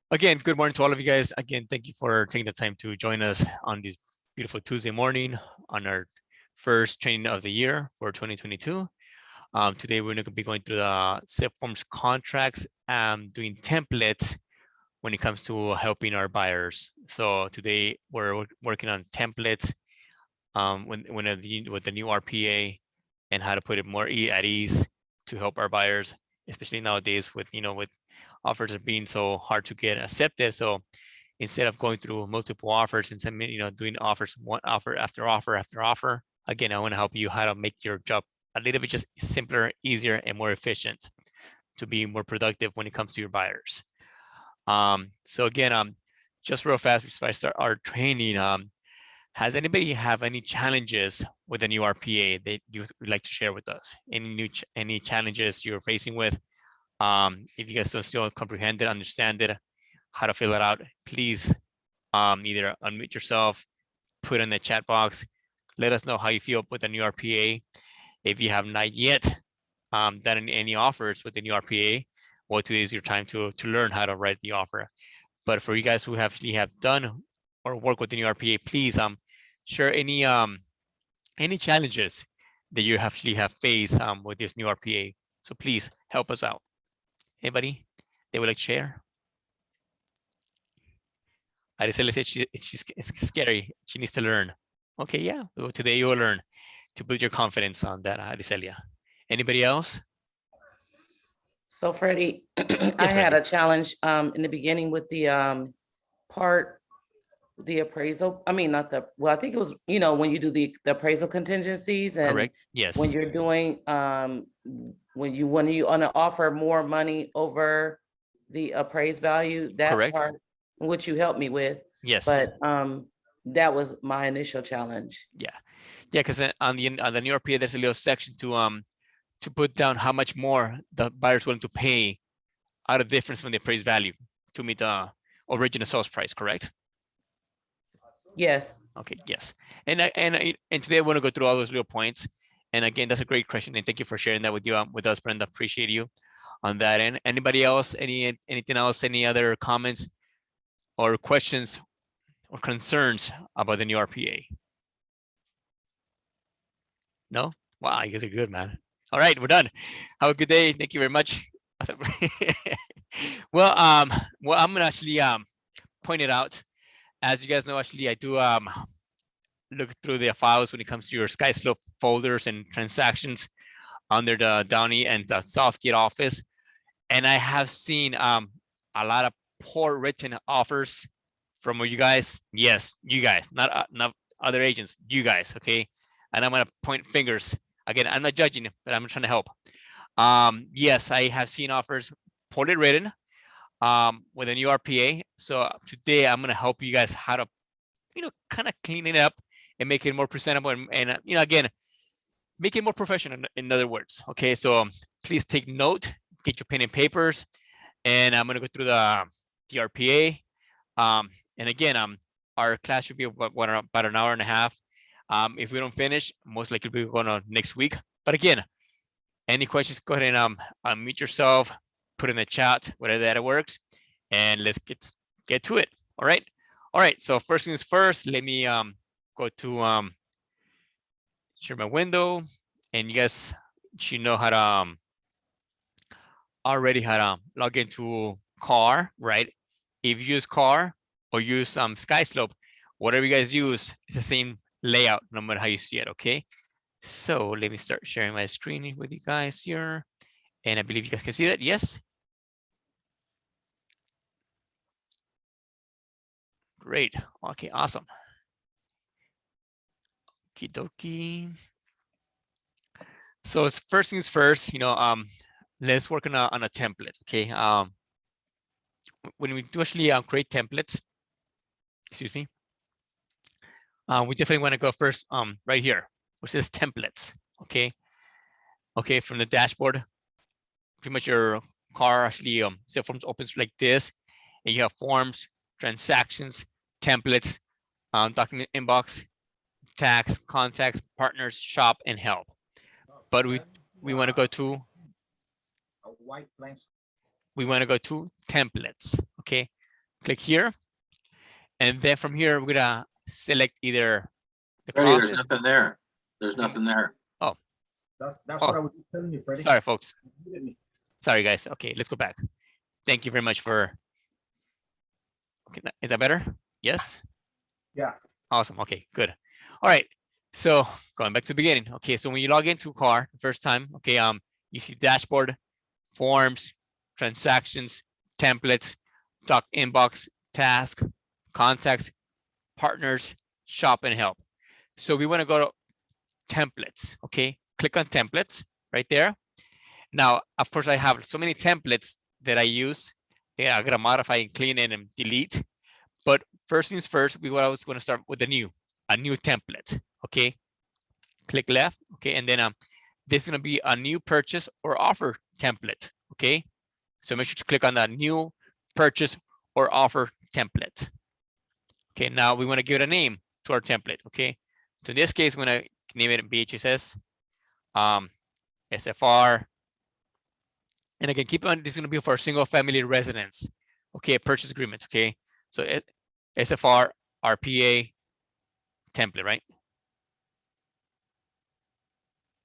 Again, good morning to all of you guys. Again, thank you for taking the time to join us on this beautiful Tuesday morning on our first training of the year for 2022. Today, we're going to be going through the SIP forms contracts, doing templates when it comes to helping our buyers. So today, we're working on templates with the new RPA and how to put it more at ease to help our buyers, especially nowadays with offers are being so hard to get accepted. So instead of going through multiple offers and doing offers one offer after offer after offer, again, I want to help you how to make your job a little bit just simpler, easier, and more efficient to be more productive when it comes to your buyers. So again, just real fast before I start our training, has anybody have any challenges with the new RPA that you would like to share with us? Any challenges you're facing with? If you guys don't still comprehend it, understand it, how to fill it out, please either unmute yourself, put in the chat box, let us know how you feel with the new RPA. If you have not yet done any offers with the new RPA, well, today is your time to learn how to write the offer. But for you guys who actually have done or work with the new RPA, please share any challenges that you actually have faced with this new RPA. So please help us out. Anybody they would like to share? Araceli said it's scary. She needs to learn. Okay, yeah. Well, today you will learn to build your confidence on that, Aricelia. Anybody else? So Freddie, I Yes, had Randy. a challenge in the beginning with the the appraisal. I mean, not the, well, I think it was, when you do the appraisal contingencies and Correct. Yes. when you're doing, when you want to offer more money over the appraised value, that Correct. part, which you helped me with. Yes. But that was my initial challenge. Yeah. Yeah, because on the new RPA, there's a little section to put down how much more the buyer's willing to pay out of difference from the appraised value to meet the original sales price, correct? Yes. Okay, yes. And today I want to go through all those little points. And again, that's a great question. And thank you for sharing that with you with us, Brenda. Appreciate you on that end. Anybody else? Anything else? Any other comments or questions or concerns about the new RPA? No? Wow, you guys are good, man. All right, we're done. Have a good day. Thank you very much. Well, I'm gonna actually point it out. As you guys know, actually, I do look through the files when it comes to your SkySlope folders and transactions under the Downey and the Southgate office. And I have seen a lot of poor written offers from you guys. Yes, you guys, not other agents, you guys, okay? And I'm gonna point fingers. Again, I'm not judging, but I'm trying to help. Yes, I have seen offers poorly written with a new RPA. So today I'm gonna help you guys how to, kind of clean it up and make it more presentable and again, make it more professional in other words. Okay, so please take note, get your pen and papers, and I'm gonna go through the RPA. And again, our class should be about an hour and a half. If we don't finish, most likely we're going to next week. But again, any questions, go ahead and unmute yourself, put in the chat, whatever that works, and let's get to it. All right. All right. So first things first, let me go to share my window, and you guys should know how to already how to log into CAR, right? If you use CAR or use SkySlope, whatever you guys use, it's the same layout no matter how you see it. Okay. So let me start sharing my screen with you guys here, and I believe you guys can see that. Yes. Great. Okay, awesome. Okie dokie. So first things first, let's work on a template. Okay. When we do actually create templates, excuse me, we definitely want to go first right here, which is templates. Okay. Okay, from the dashboard, pretty much your car actually set forms opens like this, and you have forms, transactions, templates, document inbox, tax, contacts, partners, shop, and help. But we want to go to templates. Okay, click here. And then from here, we're gonna select either the Freddie, there's clauses. nothing there. There's Okay. nothing there. Oh, That's Oh. what I was telling you, Freddie. sorry, folks. You didn't- Sorry, guys. Okay, let's go back. Thank you very much for. Okay, is that better? Yes. Yeah. Awesome. Okay, good. All right. So going back to the beginning. Okay, so when you log into a car the first time, okay, you see dashboard, forms, transactions, templates, doc inbox, task, contacts, partners, shop, and help. So we want to go to templates. Okay, click on templates right there. Now, of course, I have so many templates that I use. Yeah, I'm gonna modify and clean it and delete. But first things first, we was going to start with a new template. Okay, click left. Okay, and then this is going to be a new purchase or offer template. Okay, so make sure to click on that new purchase or offer template. Okay, now we want to give it a name to our template. Okay, so in this case, we're going to name it BHSS, SFR. And again, keep in mind, this is going to be for a single family residence. Okay, purchase agreement. Okay, so SFR, RPA template, right?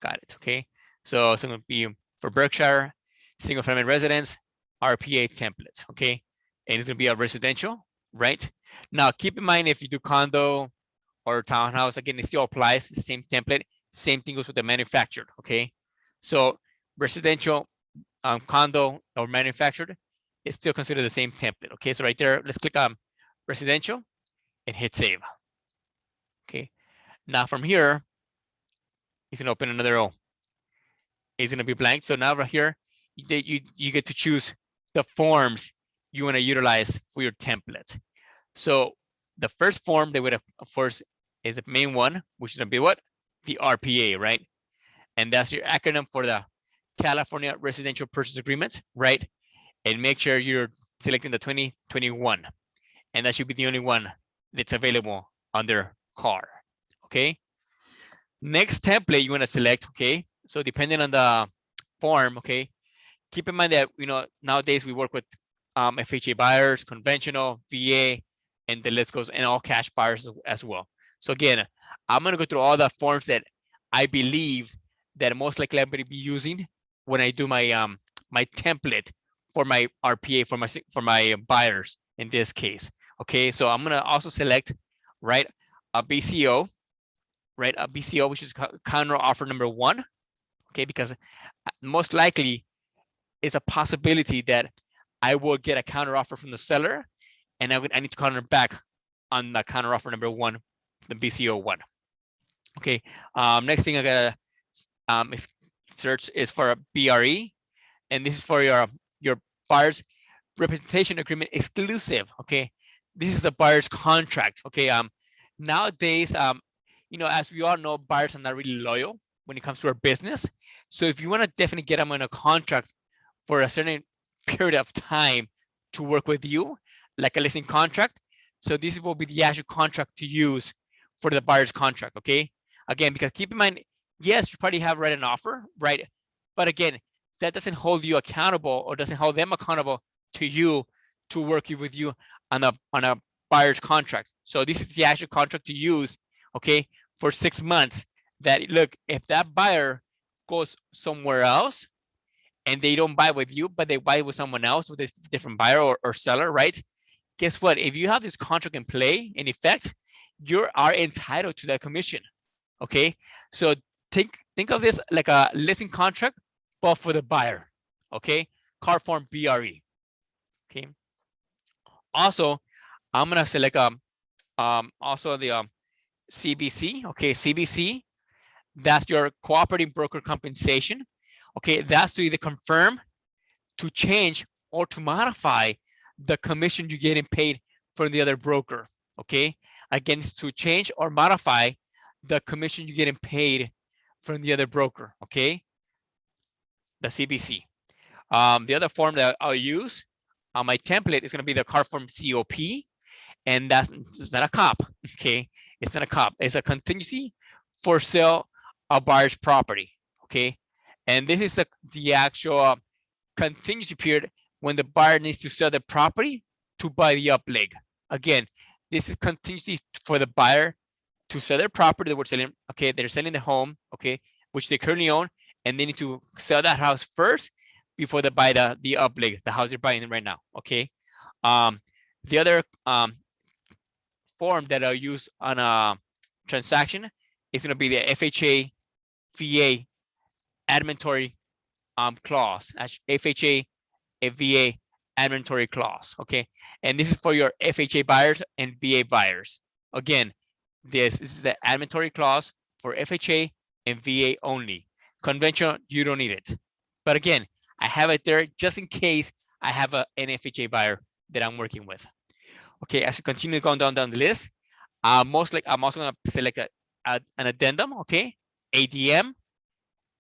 Got it. Okay, so it's going to be for Berkshire, single family residence, RPA template. Okay, and it's going to be a residential, right? Now, keep in mind if you do condo or townhouse, again, it still applies the same template. Same thing goes with the manufactured. Okay, so residential, condo or manufactured is still considered the same template. Okay, so right there, let's click on residential and hit save. Okay, now from here, it's gonna open another row. It's gonna be blank. So now right here, you get to choose the forms you want to utilize for your template. So the first form that would, of course, is the main one, which is gonna be what? The RPA, right? And that's your acronym for the California Residential Purchase Agreement, right? And make sure you're selecting the 2021. And that should be the only one that's available on their car, okay? Next template you want to select, okay? So depending on the form, okay? Keep in mind that, nowadays we work with FHA buyers, conventional, VA, and the list goes, and all cash buyers as well. So again, I'm gonna go through all the forms that I believe that most likely I'm gonna be using when I do my my template for my RPA for my buyers in this case. Okay, so I'm gonna also select, right, a BCO, right, a BCO, which is counter offer number 1. Okay, because most likely it's a possibility that I will get a counter offer from the seller, and I need to counter back on the counter offer number 1, the BCO 1. Okay, next thing I gotta search is for a BRE, and this is for your buyer's representation agreement exclusive. Okay, this is the buyer's contract. Okay, nowadays, as we all know, buyers are not really loyal when it comes to our business. So if you want to definitely get them on a contract for a certain period of time to work with you, like a listing contract, so this will be the actual contract to use for the buyer's contract. Okay, again, because keep in mind, yes, you probably have read an offer, right? But again, that doesn't hold you accountable or doesn't hold them accountable to you to work with you on a buyer's contract. So this is the actual contract to use, okay, for 6 months. That, look, if that buyer goes somewhere else and they don't buy with you, but they buy with someone else, with a different buyer or seller, right? Guess what? If you have this contract in play, in effect, you are entitled to that commission. Okay, so think of this like a listing contract, but for the buyer. Okay, car form BRE. Okay. Also, I'm gonna select also the CBC. Okay, CBC. That's your cooperating broker compensation. Okay, that's to either confirm, to change, or to modify the commission you're getting paid from the other broker. Okay, again, it's to change or modify the commission you're getting paid from the other broker. Okay, the CBC. The other form that I'll use on my template is going to be the car form COP, and it's not a COP. Okay, it's not a COP. It's a contingency for sale of buyer's property. Okay, and this is the actual contingency period when the buyer needs to sell the property to buy the up leg. Again, this is contingency for the buyer to sell their property that we're selling. Okay, they're selling the home, okay, which they currently own, and they need to sell that house first before they buy the up leg, the house they're buying right now. Okay. The other form that I'll use on a transaction is going to be the FHA VA admonitory clause. FHA VA admonitory clause. Okay, and this is for your FHA buyers and VA buyers. Again, this is the admonitory clause for FHA and VA only. Conventional, you don't need it. But again, I have it there just in case I have an FHA buyer that I'm working with. Okay, as we continue going down the list, I'm also going to select an addendum. Okay, ADM,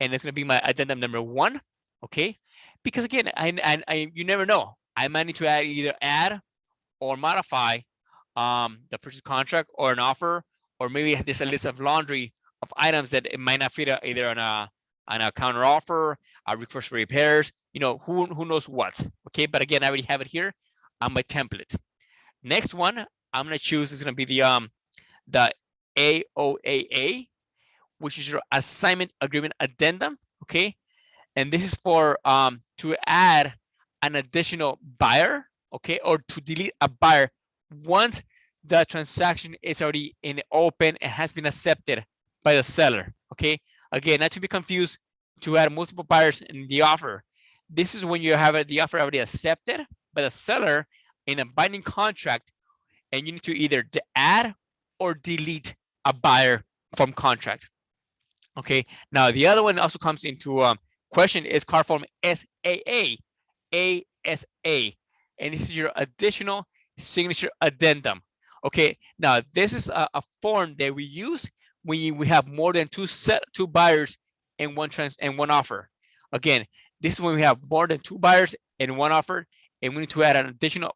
and it's going to be my addendum number 1. Okay, because again, you never know. I might need to either add or modify the purchase contract or an offer, or maybe there's a list of laundry of items that it might not fit either on a counter offer, a request for repairs, you know, who knows what. Okay, but again, I already have it here on my template. Next one I'm going to choose is going to be the AOAA, which is your assignment agreement addendum. Okay, and this is for to add an additional buyer, okay, or to delete a buyer once the transaction is already in open and has been accepted by the seller. Okay, again, not to be confused to add multiple buyers in the offer. This is when you have the offer already accepted by the seller in a binding contract, and you need to either add or delete a buyer from contract. Okay, now the other one also comes into question is card form SAA, ASA, and this is your additional signature addendum. Okay, now this is a form that we use when we have more than two buyers in one offer. Again, this is when we have more than 2 buyers in one offer, and we need to add an additional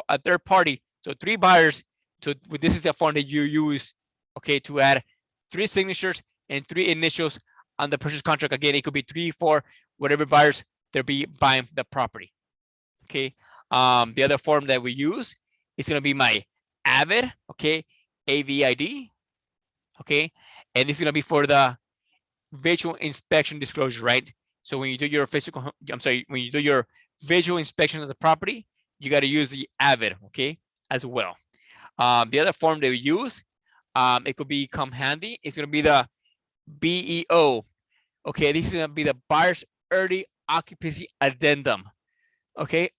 a third party. So 3 buyers. So this is the form that you use, okay, to add 3 signatures and 3 initials on the purchase contract. Again, it could be 3, 4, whatever buyers they'll be buying the property. Okay. The other form that we use is going to be my AVID, okay, AVID, okay, and this is going to be for the visual inspection disclosure, right? So when you do your when you do your visual inspection of the property, you got to use the AVID, okay, as well. The other form that we use, it could become handy. It's going to be the BEO. Okay, this is going to be the buyer's early occupancy addendum. Okay,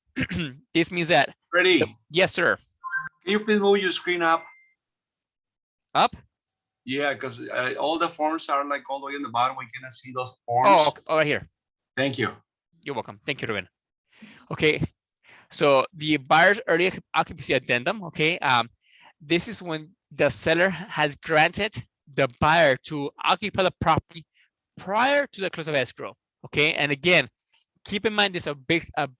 this means that. Ready? Yes, sir. Can you please move your screen up? Up? Yeah, because all the forms are like all the way in the bottom. We cannot see those forms. Oh, okay. Oh, right here. Thank you. You're welcome. Thank you, Ruben. Okay, so the buyer's early occupancy addendum. Okay, this is when the seller has granted the buyer to occupy the property prior to the close of escrow. Okay, and again, keep in mind there's a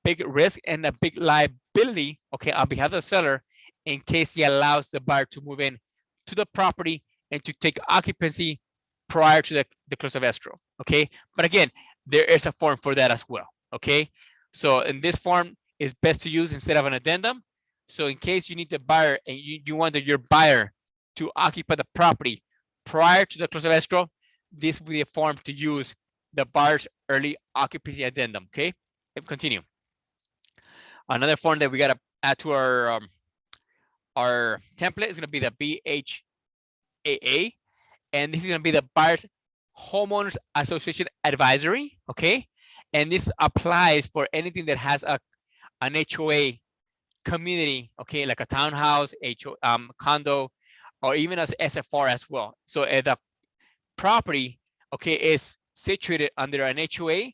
big risk and a big liability, okay, on behalf of the seller in case he allows the buyer to move in to the property and to take occupancy prior to the close of escrow. Okay, but again, there is a form for that as well. Okay, so in this form is best to use instead of an addendum. So in case you need the buyer and you want your buyer to occupy the property prior to the close of escrow, this will be a form to use, the buyer's early occupancy addendum. Okay, continue. Another form that we got to add to our template is going to be the BHAA, and this is going to be the buyer's homeowners association advisory. Okay, and this applies for anything that has an HOA community, okay, like a townhouse, condo, or even as SFR as well. So if the property, okay, is situated under an HOA,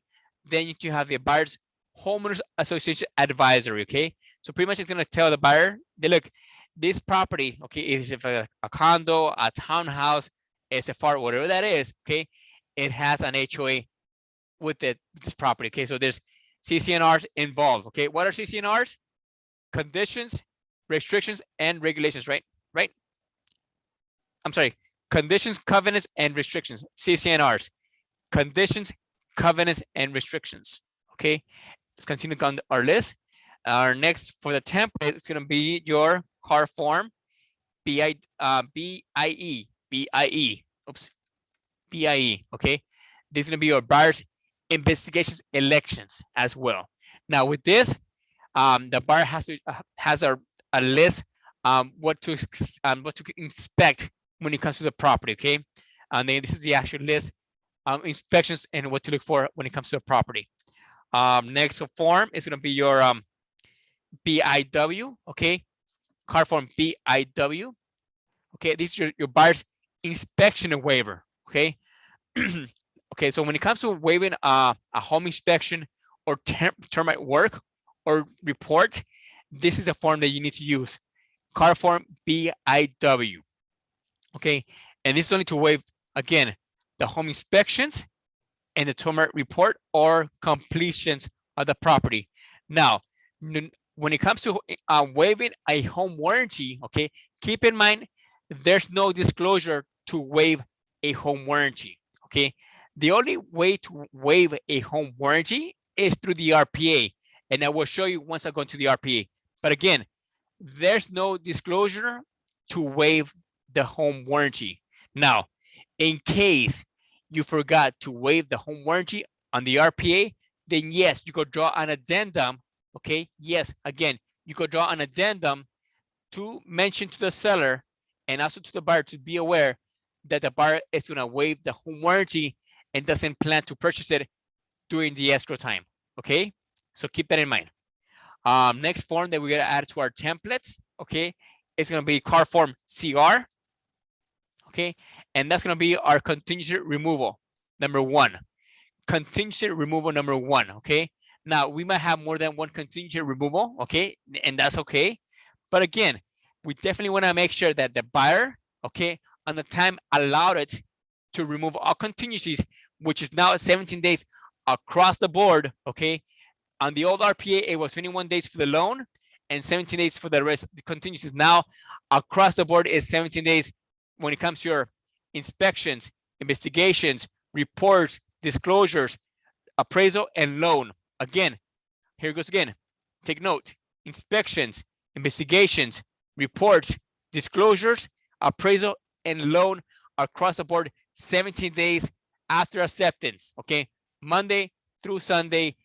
then you can have the buyer's homeowners association advisory. Okay, so pretty much it's going to tell the buyer that, look, this property, okay, is if a condo, a townhouse, SFR, whatever that is, okay, it has an HOA with this property. Okay, so there's CCNRs involved. Okay, what are CCNRs? Conditions, restrictions, and regulations, right? I'm sorry, conditions, covenants, and restrictions, CCNRs. Conditions, covenants, and restrictions. Okay, let's continue on our list. Our next for the template is going to be your car form BIE. Oops, BIE. Okay, this is going to be your buyer's investigations elections as well. Now with this, the buyer has a list what to inspect when it comes to the property. Okay, and then this is the actual list inspections and what to look for when it comes to the property. Next form is going to be your BIW. Okay, car form BIW. Okay, this is your buyer's inspection and waiver. Okay. Okay, so when it comes to waiving a home inspection or termite work or report, this is a form that you need to use. Car form BIW. Okay, and this is only to waive, again, the home inspections and the termite report or completions of the property. Now, when it comes to waiving a home warranty, okay, keep in mind there's no disclosure to waive a home warranty. Okay, the only way to waive a home warranty is through the RPA, and I will show you once I go into the RPA. But again, there's no disclosure to waive the home warranty. Now, in case you forgot to waive the home warranty on the RPA, then yes, you could draw an addendum. Okay, yes, again, you could draw an addendum to mention to the seller and also to the buyer to be aware that the buyer is going to waive the home warranty and doesn't plan to purchase it during the escrow time. Okay, so keep that in mind. Next form that we're going to add to our templates, okay, it's going to be car form CR. Okay, and that's going to be our contingency removal number 1. Contingency removal number 1. Okay, now we might have more than one contingency removal. Okay, and that's okay. But again, we definitely want to make sure that the buyer, okay, on the time allowed it to remove all contingencies, which is now 17 days across the board. Okay, on the old RPA, it was 21 days for the loan and 17 days for the rest of the contingencies. Now, across the board is 17 days when it comes to your inspections, investigations, reports, disclosures, appraisal, and loan. Again, here it goes again. Take note: inspections, investigations, reports, disclosures, appraisal, and loan across the board 17 days after acceptance. Okay, Monday through Sunday.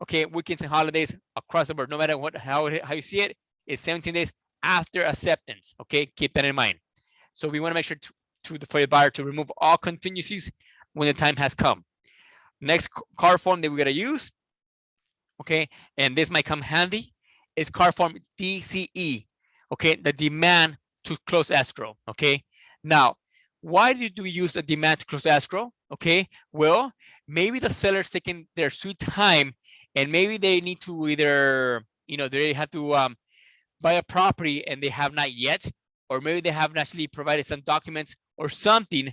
Okay, weekends and holidays across the board. No matter how you see it, it's 17 days after acceptance. Okay, keep that in mind. So we want to make sure for the buyer to remove all contingencies when the time has come. Next car form that we're going to use, okay, and this might come handy, is car form DCE, okay, the demand to close escrow. Okay, now why do we use the demand to close escrow? Okay, well, maybe the seller's taking their sweet time and maybe they need to either, they have to buy a property and they have not yet, or maybe they haven't actually provided some documents or something,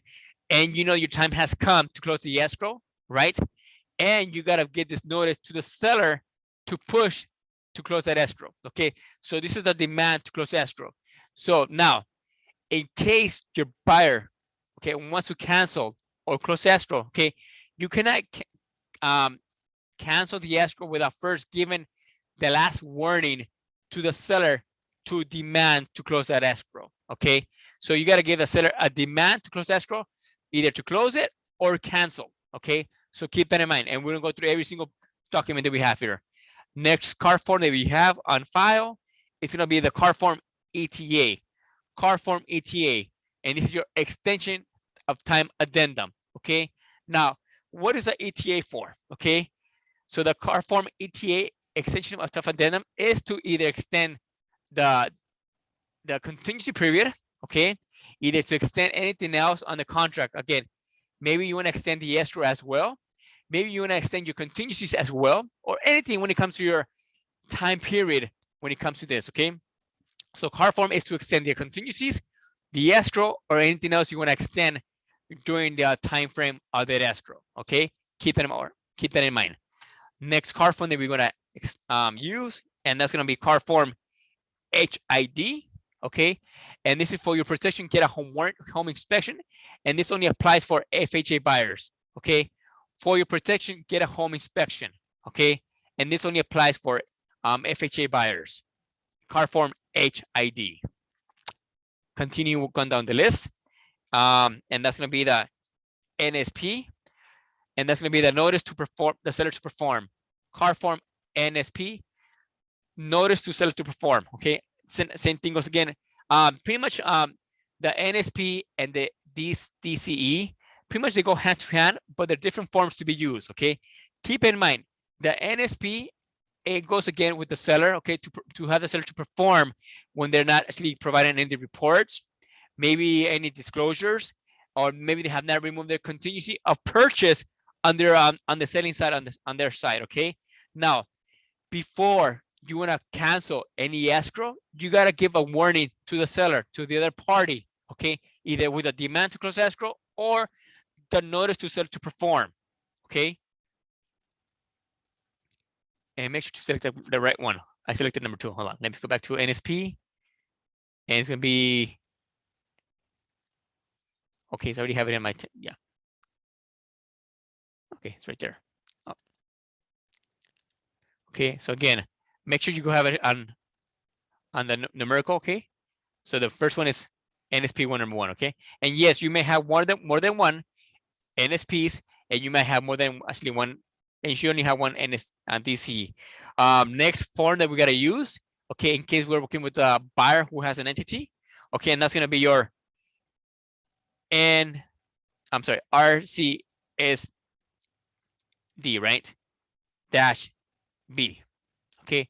and your time has come to close the escrow, right? And you got to get this notice to the seller to push to close that escrow. Okay, so this is the demand to close escrow. So now, in case your buyer, okay, wants to cancel or close escrow, okay, you cannot cancel the escrow without first giving the last warning to the seller to demand to close that escrow. Okay, so you got to give the seller a demand to close escrow, either to close it or cancel. Okay, so keep that in mind, and we're gonna go through every single document that we have here. Next car form that we have on file is gonna be the car form ETA. Car form ETA, and this is your extension of time addendum. Okay, now what is the ETA for? Okay, so the car form ETA, extension of time addendum, is to either extend the contingency period, okay, either to extend anything else on the contract. Again, maybe you want to extend the escrow as well, maybe you want to extend your contingencies as well, or anything when it comes to your time period when it comes to this. Okay, so car form is to extend the contingencies, the escrow, or anything else you want to extend during the time frame of that escrow. Okay, keep that in mind. Next car form that we're going to use, and that's going to be car form HID. Okay, and this is for your protection, get a home inspection, and this only applies for FHA buyers. Okay, for your protection, get a home inspection. Okay, and this only applies for FHA buyers, car form HID. Continue going down the list. And that's going to be the NSP. And that's going to be the notice to perform, the seller to perform. Car form NSP, notice to seller to perform. Okay, same thing goes again. Pretty much the NSP and the DCE, pretty much they go hand to hand, but they're different forms to be used. Okay, keep in mind the NSP, it goes again with the seller. Okay, to have the seller to perform when they're not actually providing any reports, maybe any disclosures, or maybe they have not removed their contingency of purchase on their on the selling side, on their side. Okay, now before you want to cancel any escrow, you got to give a warning to the seller, to the other party. Okay, either with a demand to close escrow or the notice to sell to perform. Okay, and make sure to select the right one. I selected number 2. Hold on, let me go back to NSP, and it's gonna be okay. So I already have it in my yeah. Okay, it's right there. Oh. Okay, so again, make sure you go have it on the numerical. Okay, so the first one is NSP number 1. Okay, and yes, you may have more than one NSPs, and you might have more than actually one, and you should only have one DC. Next form that we gotta use, okay, in case we're working with a buyer who has an entity, okay, and that's gonna be your RCSD, right? -B. Okay,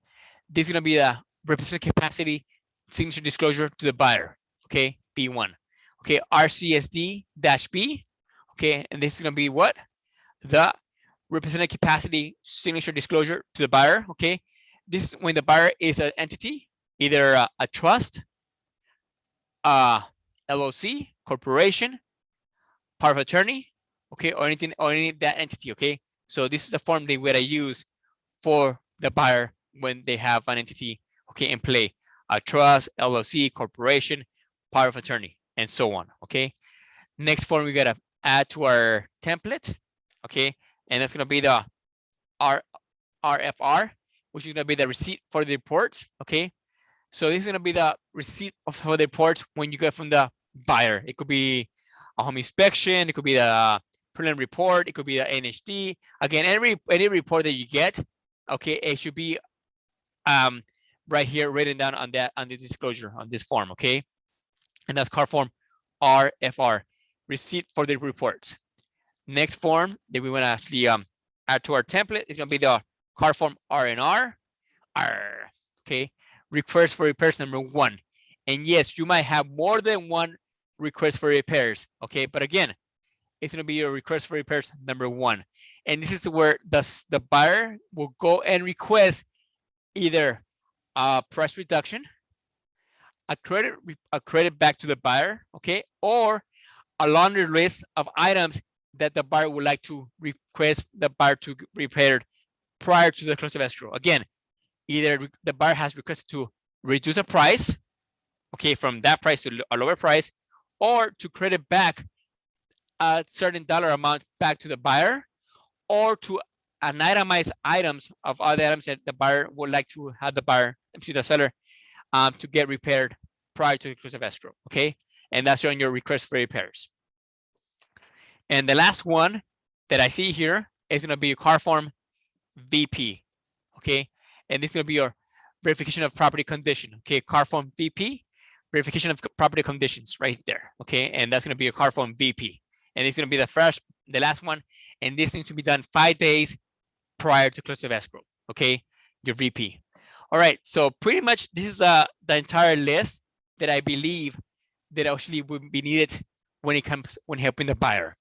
this is gonna be the representative capacity signature disclosure to the buyer. Okay, B1. Okay, RCSD-B. Okay, and this is gonna be what? The representative capacity signature disclosure to the buyer. Okay, this is when the buyer is an entity, either a trust, LLC, corporation, power of attorney, okay, or anything, or any that entity. Okay, so this is the form they would use for the buyer when they have an entity, okay, in play, a trust, LLC, corporation, power of attorney, and so on. Okay, next form we gotta add to our template. Okay, and that's gonna be the RFR, which is gonna be the receipt for the reports. Okay, so this is gonna be the receipt for the reports when you get from the buyer. It could be a home inspection, it could be the preliminary report, it could be the NHD. Again, any report that you get, okay, it should be right here written down on the disclosure on this form. Okay, and that's car form RFR, receipt for the reports. Next form that we want to actually add to our template is going to be the car form RNR. Okay, request for repairs number 1. And yes, you might have more than one request for repairs. Okay, but again, it's going to be your request for repairs number 1. And this is where the buyer will go and request either a price reduction, a credit back to the buyer, okay, or a laundry list of items that the buyer would like to request the buyer to repair prior to the close of escrow. Again, either the buyer has requested to reduce a price, okay, from that price to a lower price, or to credit back a certain dollar amount back to the buyer, or to an itemized items of other items that the buyer would like to have the seller to get repaired prior to the close of escrow. Okay, and that's on your request for repairs. And the last one that I see here is going to be a car form VP. Okay, and this is going to be your verification of property condition. Okay, car form VP, verification of property conditions right there. Okay, and that's going to be a car form VP, and it's going to be the last one, and this needs to be done 5 days prior to close of escrow. Okay, your VP. All right, so pretty much this is the entire list that I believe that actually would be needed when helping the buyer.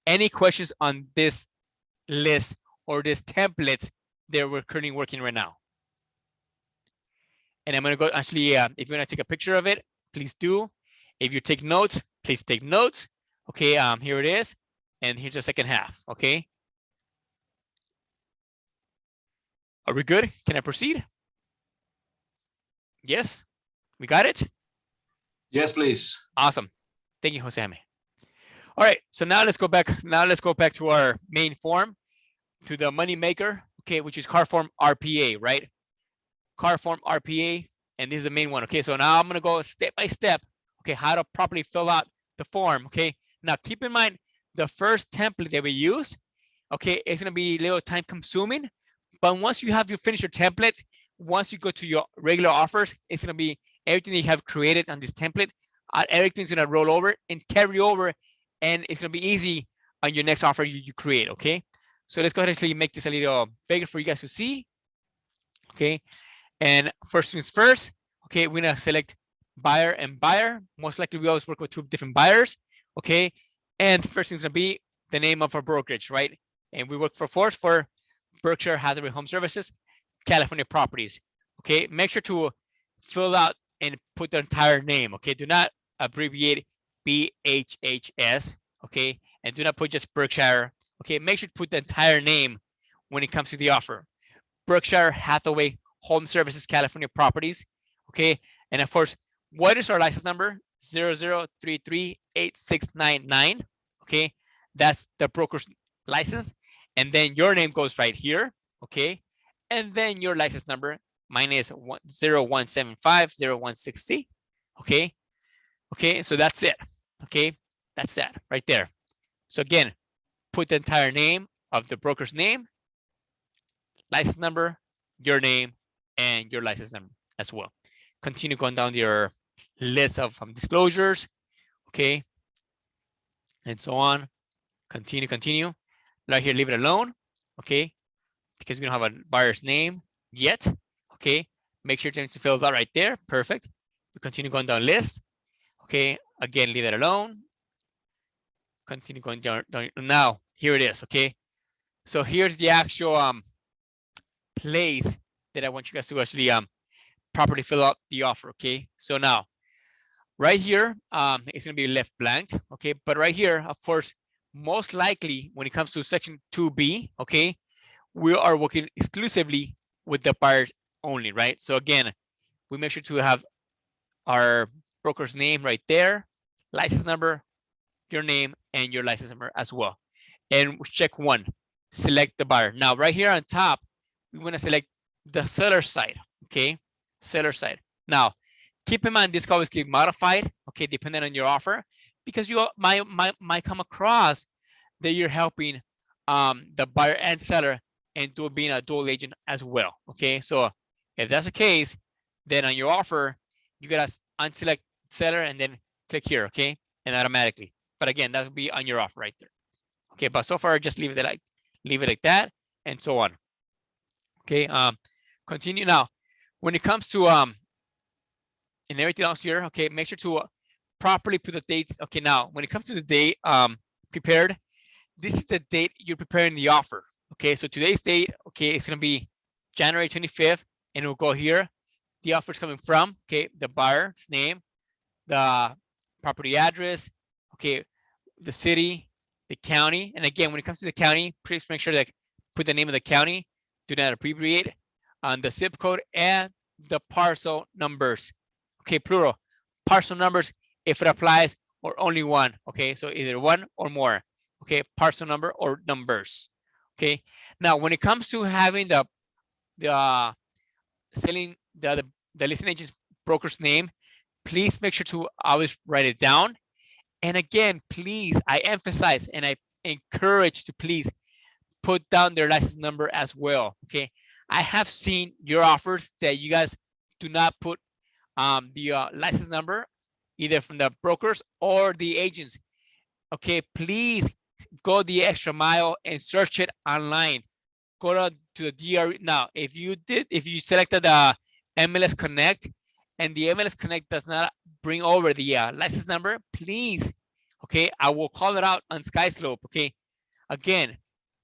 Any questions on this list or this templates that we're currently working right now? And I'm going to go actually, if you want to take a picture of it, please do. If you take notes, please take notes. Okay, here it is. And here's the second half. Okay. Are we good? Can I proceed? Yes, we got it. Yes, please. Awesome. Thank you, Jose Jaime. All right, so now let's go back. Now let's go back to our main form, to the money maker, okay, which is car form RPA, right? card form RPA, and this is the main one. Okay, so now I'm gonna go step by step. Okay, how to properly fill out the form. Okay, now keep in mind the first template that we use. Okay, it's gonna be a little time consuming, but once you finish your template, once you go to your regular offers, it's gonna be everything that you have created on this template. Everything's gonna roll over and carry over, and it's gonna be easy on your next offer you create. Okay, so let's go ahead and actually make this a little bigger for you guys to see. Okay, and first things first. Okay, we're gonna select buyer and buyer. Most likely, we always work with 2 different buyers. Okay, and first thing's gonna be the name of our brokerage, right? And we work for Berkshire Hathaway Home Services, California Properties. Okay, make sure to fill out and put the entire name. Okay, do not abbreviate BHHS. Okay, and do not put just Berkshire. Okay, make sure to put the entire name when it comes to the offer. Berkshire Hathaway Home Services, California Properties. Okay, and of course, what is our license number? 00338699. Okay, that's the broker's license, and then your name goes right here. Okay, and then your license number. Mine is 01750160. Okay, okay, so that's it. Okay, that's that right there. So again, put the entire name of the broker's name, license number, your name, and your license number as well. Continue going down your list of disclosures. Okay, and so on. Continue. Right here, leave it alone. Okay, because we don't have a buyer's name yet. Okay, make sure to fill that right there. Perfect. We continue going down list. Okay, again, leave it alone. Continue going down. Now, here it is. Okay, so here's the actual place that I want you guys to actually properly fill out the offer. Okay, so now right here, it's gonna be left blank. Okay, but right here, of course, most likely when it comes to section 2B, okay, we are working exclusively with the buyers only, right? So again, we make sure to have our broker's name right there, license number, your name, and your license number as well. And check 1, select the buyer. Now, right here on top, we want to select the seller side. Okay, seller side. Now, keep in mind this can always get modified. Okay, depending on your offer, because you might come across that you're helping the buyer and seller and being a dual agent as well. Okay, so if that's the case, then on your offer, you gotta unselect seller and then click here. Okay, and automatically. But again, that will be on your offer right there. Okay, but so far just leave it like that, and so on. Okay, continue now. When it comes to and everything else here, okay, make sure to properly put the dates. Okay, now when it comes to the date prepared, this is the date you're preparing the offer. Okay, so today's date, okay, it's gonna be January 25th, and we'll go here. The offer is coming from, okay, the buyer's name, the property address, okay, the city, the county, and again, when it comes to the county, please make sure that put the name of the county, do not abbreviate, on the zip code and the parcel numbers. Okay, plural, parcel numbers if it applies, or only one. Okay, so either one or more. Okay, parcel number or numbers. Okay, now when it comes to having the selling the listing agent's broker's name, please make sure to always write it down. And again, please, I emphasize and I encourage to please put down their license number as well. Okay, I have seen your offers that you guys do not put the license number either from the brokers or the agents. Okay, please go the extra mile and search it online. Go to the DRE. Now, if you selected the MLS Connect and the MLS Connect does not bring over the license number, please, okay, I will call it out on SkySlope. Okay, again,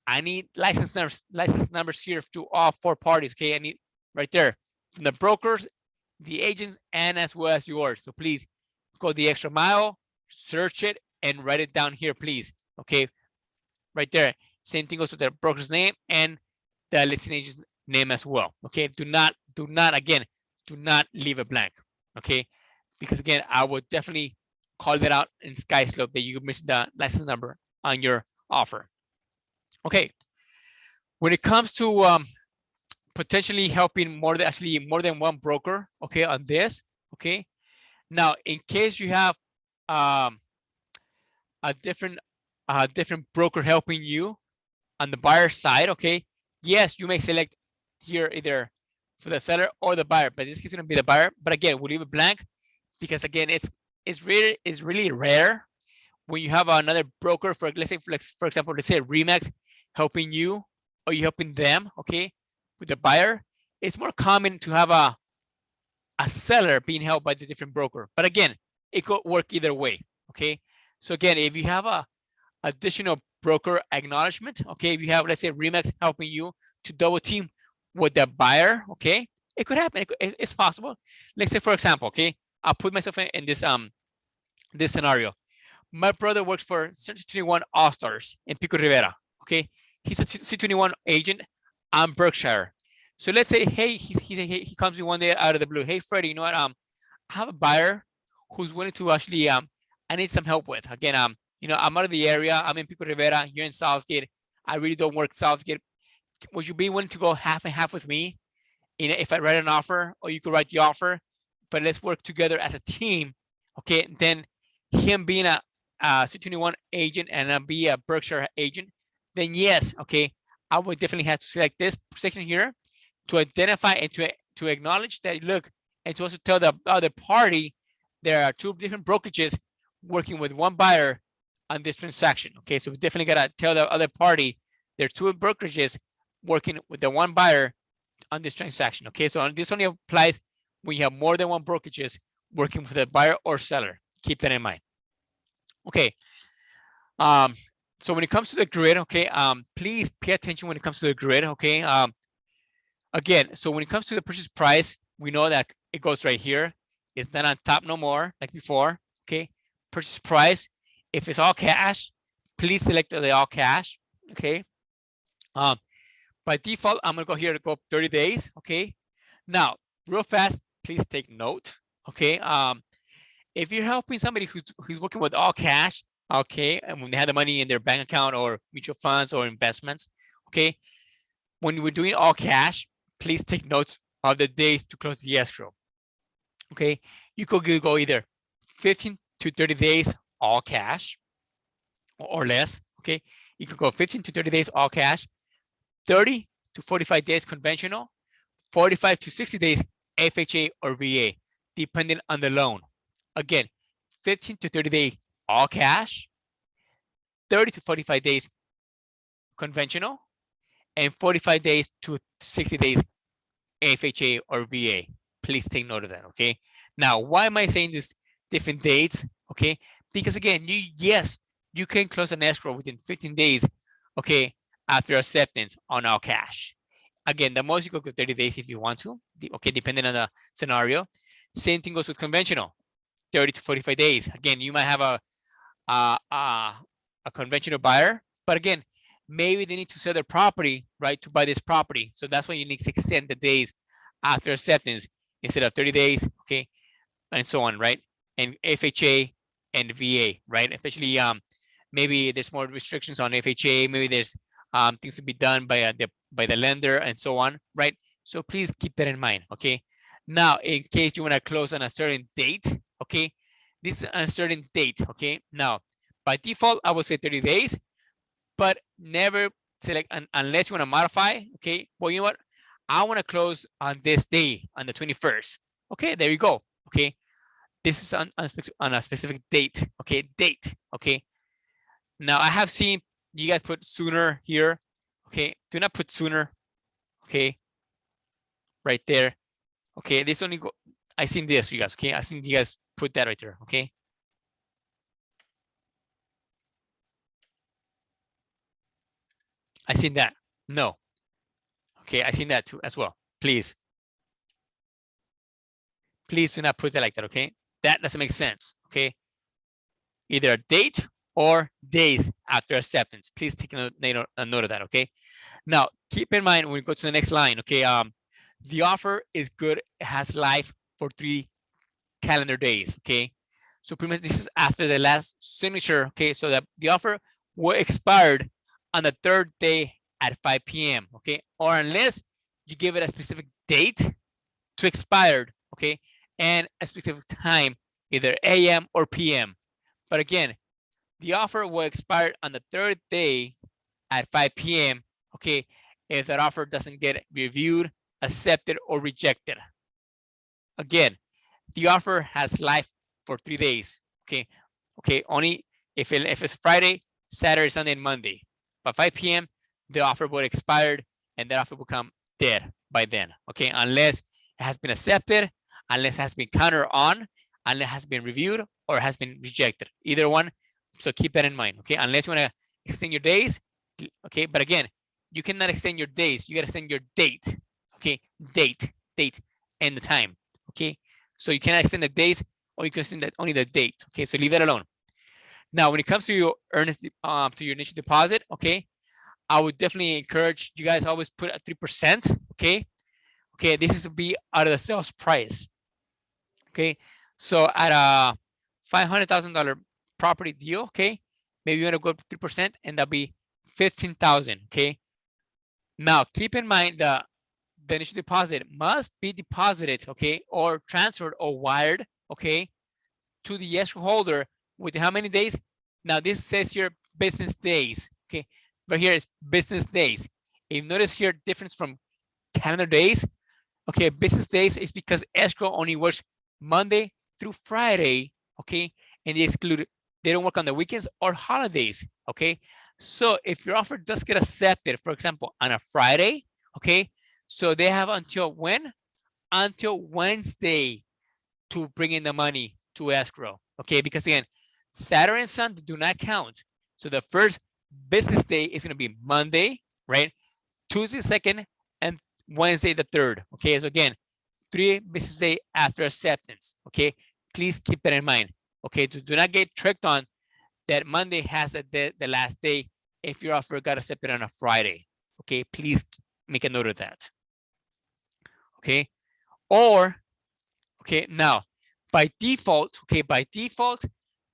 I need license numbers here to all 4 parties. Okay, I need right there from the brokers, the agents, and as well as yours. So please go the extra mile, search it, and write it down here, please. Okay, right there. Same thing goes with the broker's name and the listing agent's name as well. Okay, do not leave it blank. Okay, because again, I would definitely call that out in SkySlope that you missed the license number on your offer. Okay, when it comes to potentially helping more than one broker, okay, on this, okay. Now, in case you have a different broker helping you on the buyer side, okay, yes, you may select here either for the seller or the buyer, but this is going to be the buyer. But again, we'll leave it blank because again, it's really rare when you have another broker for, let's say, for example, let's say Remax helping you or you helping them, okay, with the buyer. It's more common to have a seller being helped by the different broker. But again, it could work either way, okay? So again, if you have a additional broker acknowledgement, okay, if you have, let's say, Remax helping you to double team with the buyer, okay, it could happen. It's possible. Let's say, for example, okay, I'll put myself in this this scenario. My brother works for C21 All-Stars in Pico Rivera, okay? He's a C21 agent. I'm Berkshire. So let's say, hey, he comes in one day out of the blue. Hey, Freddie, you know what? I have a buyer who's willing to actually, I need some help with. Again, you know, I'm out of the area. I'm in Pico Rivera. You're in Southgate. I really don't work Southgate. Would you be willing to go half and half with me? You know, if I write an offer, or you could write the offer, but let's work together as a team. Okay, then him being a C21 agent and I be a Berkshire agent, then yes, okay, I would definitely have to select this section here to identify and to acknowledge that, look, and to also tell the other party there are two different brokerages working with one buyer on this transaction. Okay, so we definitely gotta tell the other party there are two brokerages working with the one buyer on this transaction. Okay, so this only applies when you have more than one brokerages working with a buyer or seller. Keep that in mind. Okay. So when it comes to the grid, okay, please pay attention when it comes to the grid. Okay. Again, so when it comes to the purchase price, we know that it goes right here. It's not on top no more like before. Okay. Purchase price, if it's all cash, please select the all cash. Okay. By default, I'm gonna go here to go 30 days. Okay. Now, real fast, please take note. Okay. If you're helping somebody who's working with all cash, okay, and when they have the money in their bank account or mutual funds or investments, okay, when we're doing all cash, please take notes of the days to close the escrow. Okay, you could go either 15 to 30 days all cash or less. Okay, you could go 15 to 30 days all cash, 30 to 45 days conventional, 45 to 60 days FHA or VA, depending on the loan. Again, 15 to 30 days all cash, 30 to 45 days conventional, and 45 days to 60 days FHA or VA. Please take note of that, okay? Now, why am I saying this different dates, okay? Because again, yes, you can close an escrow within 15 days, okay, after acceptance on all cash. Again, the most you could go 30 days if you want to, okay, depending on the scenario. Same thing goes with conventional. 30 to 45 days. Again, you might have a conventional buyer, but again, maybe they need to sell their property, right, to buy this property. So that's why you need to extend the days after acceptance instead of 30 days, okay, and so on, right? And FHA and VA, right? Especially maybe there's more restrictions on FHA. Maybe there's things to be done by the lender and so on, right? So please keep that in mind, okay? Now, in case you want to close on a certain date, okay, this is a certain date, okay? Now, by default, I would say 30 days, but never select unless you want to modify, okay? Well, you know what? I want to close on this day, on the 21st. Okay, there you go, okay? This is on a specific date, okay? Date, okay? Now, I have seen you guys put sooner here, okay? Do not put sooner, okay? Right there. Okay, this only go. I seen this, you guys. Okay, I seen you guys put that right there. Okay. I seen that. No. Okay, I seen that too as well. Please. Please do not put that like that. Okay, that doesn't make sense. Okay. Either a date or days after acceptance. Please take a note of that. Okay. Now, keep in mind when we go to the next line. Okay. The offer is good. It has life for 3 calendar days. Okay. So pretty much this is after the last signature. Okay. So that the offer will expire on the 3rd day at 5 p.m. Okay. Or unless you give it a specific date to expired, okay, and a specific time, either AM or PM. But again, the offer will expire on the third day at 5 p.m. Okay, if that offer doesn't get reviewed, accepted, or rejected. Again, the offer has life for 3 days. Okay, only if it's Friday, Saturday, Sunday, and Monday. By 5 p.m., the offer will expired and that offer will become dead by then. Okay, unless it has been accepted, unless it has been countered on, unless it has been reviewed or has been rejected. Either one. So keep that in mind. Okay, unless you want to extend your days. Okay, but again, you cannot extend your days. You got to extend your date. Okay, date, and the time. Okay, so you cannot extend the days, or you can extend that only the date. Okay, so leave that alone. Now, when it comes to your earnest, to your initial deposit, okay, I would definitely encourage you guys always put a 3%. Okay, this is to be out of the sales price. Okay, so at a $500,000 property deal, okay, maybe you want to go up 3%, and that'll be $15,000. Okay, now keep in mind the initial deposit must be deposited, okay, or transferred or wired, okay, to the escrow holder with how many days? Now this says here business days, okay, but here is business days. If you notice here difference from calendar days, okay, business days is because escrow only works Monday through Friday, okay, and they don't work on the weekends or holidays, okay. So if your offer does get accepted, for example, on a Friday, okay, so they have until when? Until Wednesday to bring in the money to escrow, okay, because again, Saturday and Sunday do not count. So the first business day is going to be Monday, right? Tuesday 2nd and Wednesday the 3rd, okay. So again, 3 business days after acceptance, okay. Please keep that in mind, okay. Do not get tricked on that Monday has the last day if your offer got accepted on a Friday, okay. Please make a note of that, okay. Or, okay, now by default,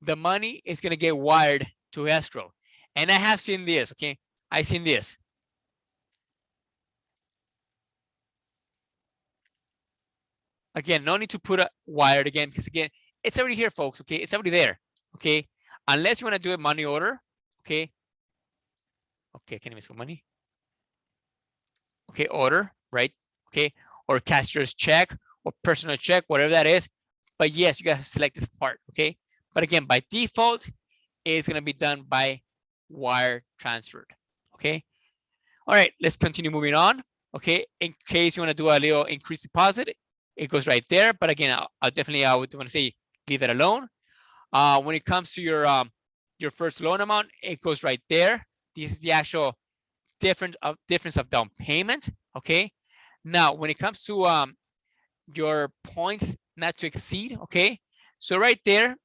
the money is going to get wired to escrow. And I have seen this, okay. I've seen this. Again, no need to put a wired again, because again, it's already here, folks, okay. It's already there, okay. Unless you want to do a money order, okay. Okay, can you miss for money? Okay, order, right? Okay, or cashier's check or personal check, whatever that is. But yes, you guys select this part, okay? But again, by default, it's gonna be done by wire transferred, okay? All right, let's continue moving on, okay? In case you wanna do a little increased deposit, it goes right there. But again, I would wanna say leave it alone. When it comes to your first loan amount, it goes right there. This is the actual difference of down payment, okay? Now, when it comes to your points not to exceed, okay? So right there,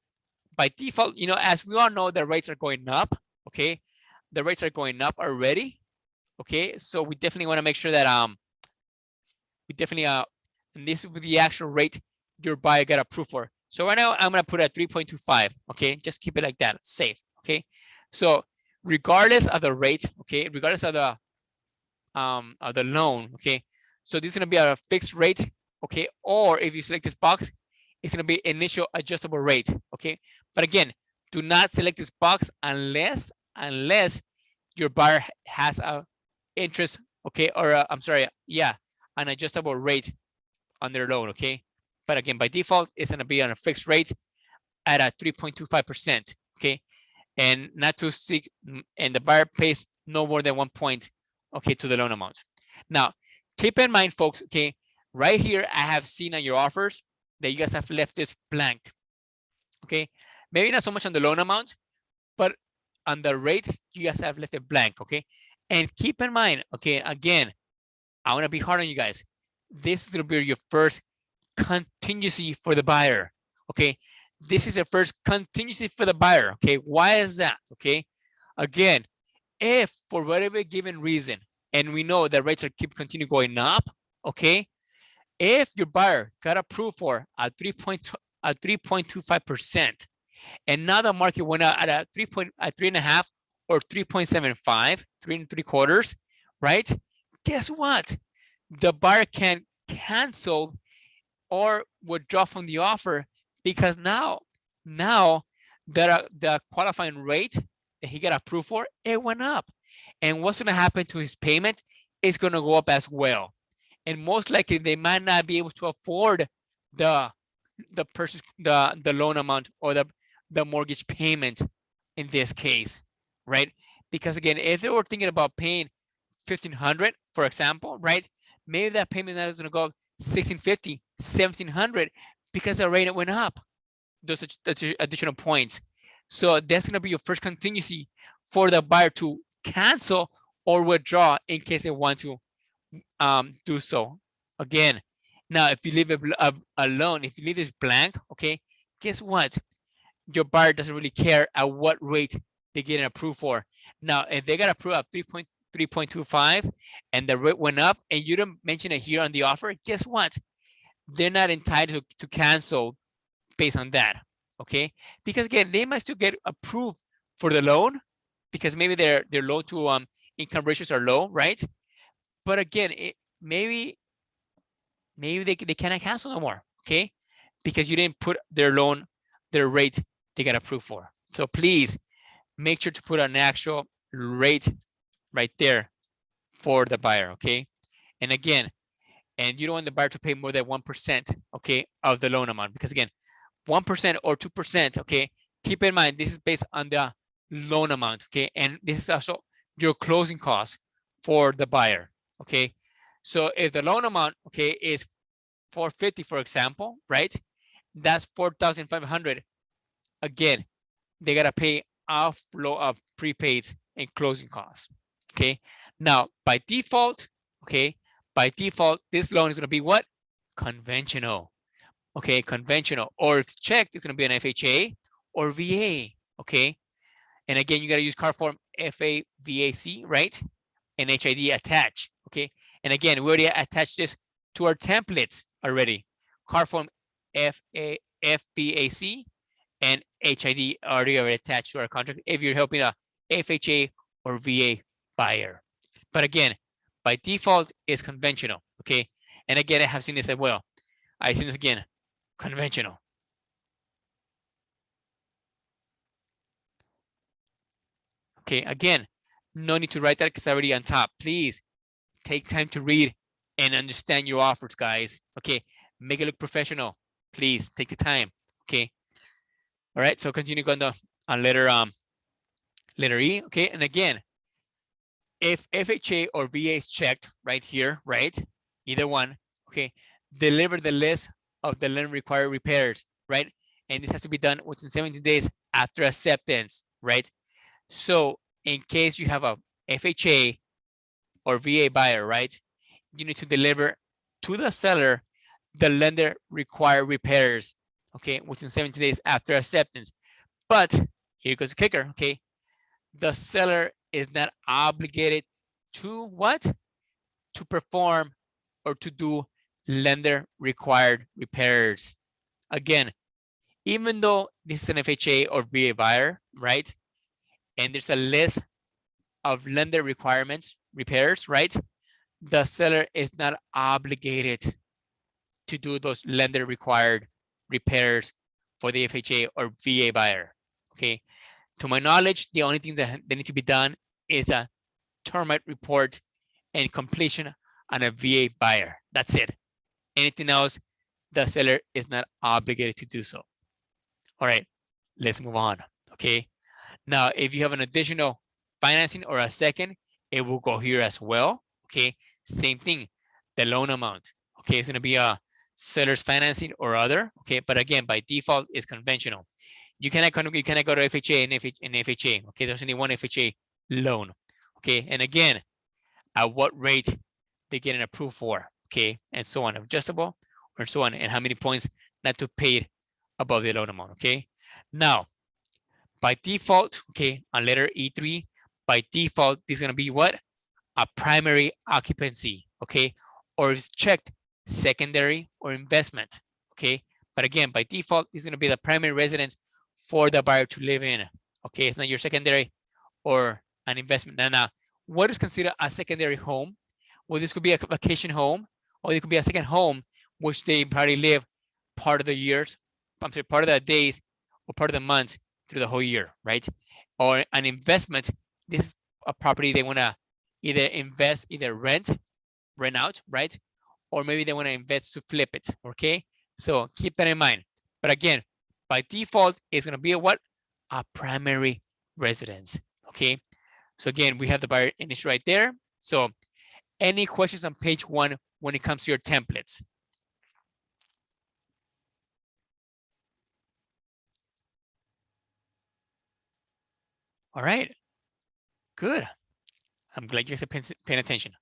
by default, you know, as we all know, the rates are going up, okay? The rates are going up already, okay? So we definitely want to make sure that and this is the actual rate your buyer got approved for. So right now I'm gonna put it at 3.25, okay? Just keep it like that, safe, okay? So regardless of the rate, okay, regardless of the loan, okay, so this is gonna be a fixed rate, okay, or if you select this box, it's gonna be initial adjustable rate, okay. But again, do not select this box unless your buyer has a interest, okay, or I'm sorry, yeah, an adjustable rate on their loan, okay. But again, by default, it's gonna be on a fixed rate at a 3.25%, okay, and not to seek, and the buyer pays no more than 1 point, okay, to the loan amount. Now, keep in mind, folks, okay, right here, I have seen on your offers that you guys have left this blank, okay. Maybe not so much on the loan amount, but on the rate, you guys have left it blank, okay. And keep in mind, okay, again, I want to be hard on you guys. This is going to be your first contingency for the buyer, okay. This is the first contingency for the buyer, okay. Why is that? Okay, again, if for whatever given reason, and we know that rates are continue going up, okay, if your buyer got approved for a 3.25%, and now the market went out at a 3.5 or 3.75, 3 3/4, right? Guess what? the buyer can cancel or withdraw from the offer because now the qualifying rate that he got approved for, it went up. And what's going to happen to his payment is going to go up as well. And most likely they might not be able to afford the purchase, the loan amount or the mortgage payment in this case, right? Because again, if they were thinking about paying $1,500, for example, right? Maybe that payment now is going to go $1,650, $1,700 because the rate went up. Those additional points. So that's going to be your first contingency for the buyer to cancel or withdraw in case they want to do so. Again, now if you leave it alone, if you leave this blank, okay, guess what? Your buyer doesn't really care at what rate they get approved for. Now, if they got approved at 3.25 and the rate went up and you don't mention it here on the offer, guess what? They're not entitled to cancel based on that, okay? Because again, they might still get approved for the loan because maybe their loan to income ratios are low, right? But again, maybe they cannot cancel no more, okay? Because you didn't put their rate they got approved for. So please make sure to put an actual rate right there for the buyer, okay? And again, and you don't want the buyer to pay more than 1%, okay, of the loan amount. Because again, 1% or 2%, okay, keep in mind, this is based on the loan amount, okay? And this is also your closing cost for the buyer, okay? So if the loan amount, okay, is $450, for example, right? That's $4,500. Again, they gotta pay outflow of prepaids and closing costs, okay? Now, by default, okay, this loan is gonna be what? Conventional, okay, conventional. Or if it's checked, it's gonna be an FHA or VA, okay? And again, you gotta use card form FAVAC, right? And HID attached, okay? And again, we already attached this to our templates already. Card form FBAC and HID already attached to our contract if you're helping a FHA or VA buyer. But again, by default is conventional, okay? And again, I have seen this as well. I've seen this again, conventional. Okay, again, no need to write that because it's already on top. Please take time to read and understand your offers, guys. Okay, make it look professional. Please take the time. Okay. All right. So continue going on letter E. Okay, and again, if FHA or VA is checked right here, right? Either one. Okay, deliver the list of the lender required repairs, right? And this has to be done within 17 days after acceptance, right? So in case you have a FHA or VA buyer, right? You need to deliver to the seller the lender required repairs, okay, within 17 days after acceptance. But here goes the kicker, okay? The seller is not obligated to what? To perform or to do lender required repairs. Again, even though this is an FHA or VA buyer, right? And there's a list of lender requirements, repairs, right? The seller is not obligated to do those lender required repairs for the FHA or VA buyer, okay? To my knowledge, the only thing that need to be done is a termite report and completion on a VA buyer. That's it. Anything else, the seller is not obligated to do so. All right, let's move on, okay? Now, if you have an additional financing or a second, it will go here as well, okay? Same thing, the loan amount, okay? It's gonna be a seller's financing or other, okay? But again, by default, it's conventional. You cannot go to FHA and FHA, okay? There's only one FHA loan, okay? And again, at what rate they get an approved for, okay? And so on, adjustable or so on, and how many points not to pay above the loan amount, okay? Now, by default, okay, on letter E3, by default, this is gonna be what? A primary occupancy, okay? Or it's checked secondary or investment, okay? But again, by default, this is gonna be the primary residence for the buyer to live in, okay? It's not your secondary or an investment. Now, what is considered a secondary home? Well, this could be a vacation home, or it could be a second home, which they probably live part of the years, I'm sorry, part of the days or part of the months through the whole year, right? Or an investment. This is a property they want to either invest, either rent out, right? Or maybe they want to invest to flip it, okay? So keep that in mind. But again, by default, it's going to be a what? A primary residence, okay? So again, we have the buyer initial right there. So any questions on page 1 when it comes to your templates? All right, good. I'm glad you guys are paying attention.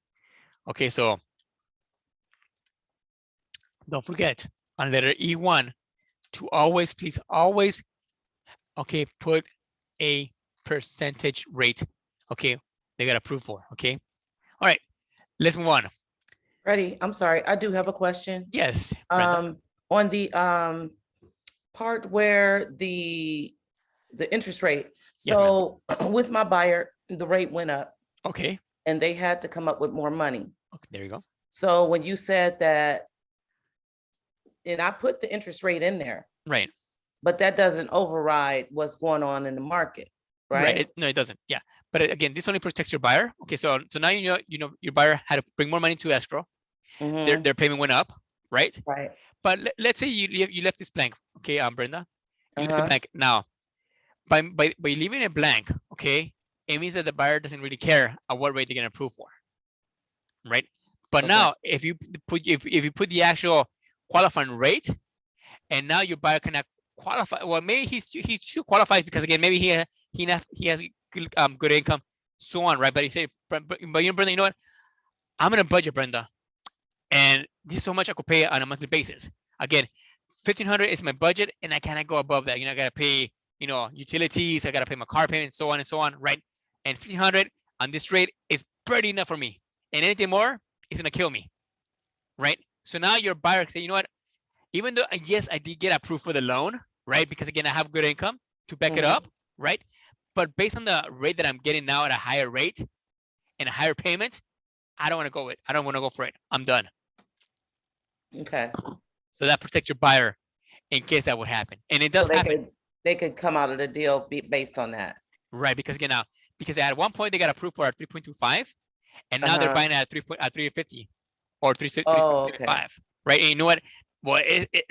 Okay, so don't forget on letter E1 to always, please always, okay, put a percentage rate, okay, they got approved for, okay? All right, let's move on. Freddie, I'm sorry, I do have a question. Yes, Brenda. On the part where the interest rate. Yes, ma'am. So with my buyer, the rate went up Okay, and they had to come up with more money. okay, there you go. So when you said that, and I put the interest rate in there, Right, but that doesn't override what's going on in the market, right? no, it doesn't. Yeah, but again, this only protects your buyer. Okay, so now you know your buyer had to bring more money to escrow. Mhm, Their payment went up, right? right. But let's say you left this blank, okay, Brenda, you left it Uh-huh. blank. Now, by leaving it blank, okay, it means that the buyer doesn't really care at what rate they're gonna approve for, right? But Okay. now, if you put the actual qualifying rate, and now your buyer cannot qualify. Well, maybe he still qualifies because again, maybe he has good income, so on, right? But he said, but you know, Brenda, you know what? I'm gonna budget, Brenda, and this is so much I could pay on a monthly basis. Again, 1,500 is my budget, and I cannot go above that. You know, I gotta pay, you know, utilities, I gotta pay my car payment, so on, right? And 1,500 on this rate is pretty enough for me. And anything more is gonna kill me, right? So now your buyer say, you know what? Even though yes, I did get approved for the loan, right? Because again, I have good income to back it up, right? But based on the rate that I'm getting now at a higher rate and a higher payment, I don't want to go with. I don't want to go for it. I'm done. Okay. So that protects your buyer in case that would happen, and it does So happen, they could come out of the deal based on that. right? Because again, now because at one point they got approved for a 3.25, and now they're Uh-huh. buying at 3.50 or 3.75, Oh, okay. right? And you know what? Well,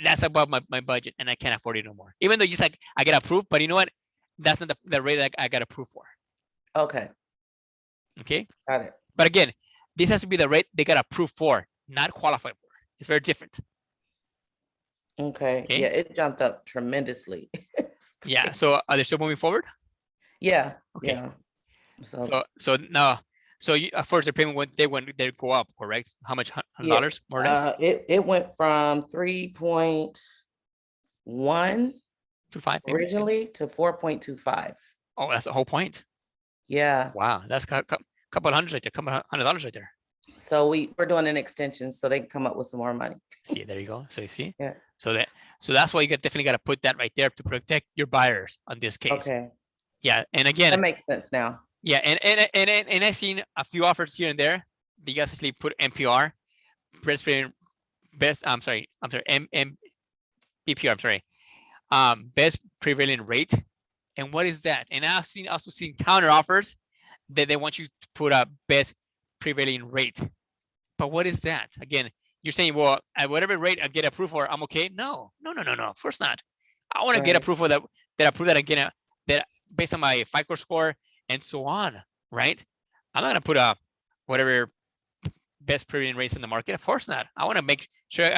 that's above my budget, and I can't afford it no more. Even though just like I get approved, but you know what? That's not the rate that I got approved for. Okay, Okay, got it. but again, this has to be the rate they got approved for, not qualified for. It's very different. Okay, Okay. yeah, it jumped up tremendously. Yeah. So are they still moving forward? Yeah. Okay. Yeah. So, So now, so you, first the payment went they go up, correct? How much? $100 more or less? it went from 3.1 To 5 maybe? originally to 4.25. Oh, that's the whole point. Yeah, Wow, that's a couple of hundreds right there, couple of $100 right there. so we're doing an extension so they can come up with some more money. See, there you go. So you see, Yeah. so that's why you definitely got to put that right there to protect your buyers on this case. Okay, Yeah, and that again, makes sense now. yeah, and I've seen a few offers here and there. You guys actually put MPR, BPR, I'm sorry, best prevailing rate. And what is that? And I've also seen counter offers that they want you to put a best prevailing rate. But what is that? Again, you're saying, well, at whatever rate I get approved for, I'm okay. No, of course not. I want to get Right. approved for that approve that again, that based on my FICO score and so on, right? I'm not gonna put a whatever best prevailing rates in the market. Of course not. I want to make sure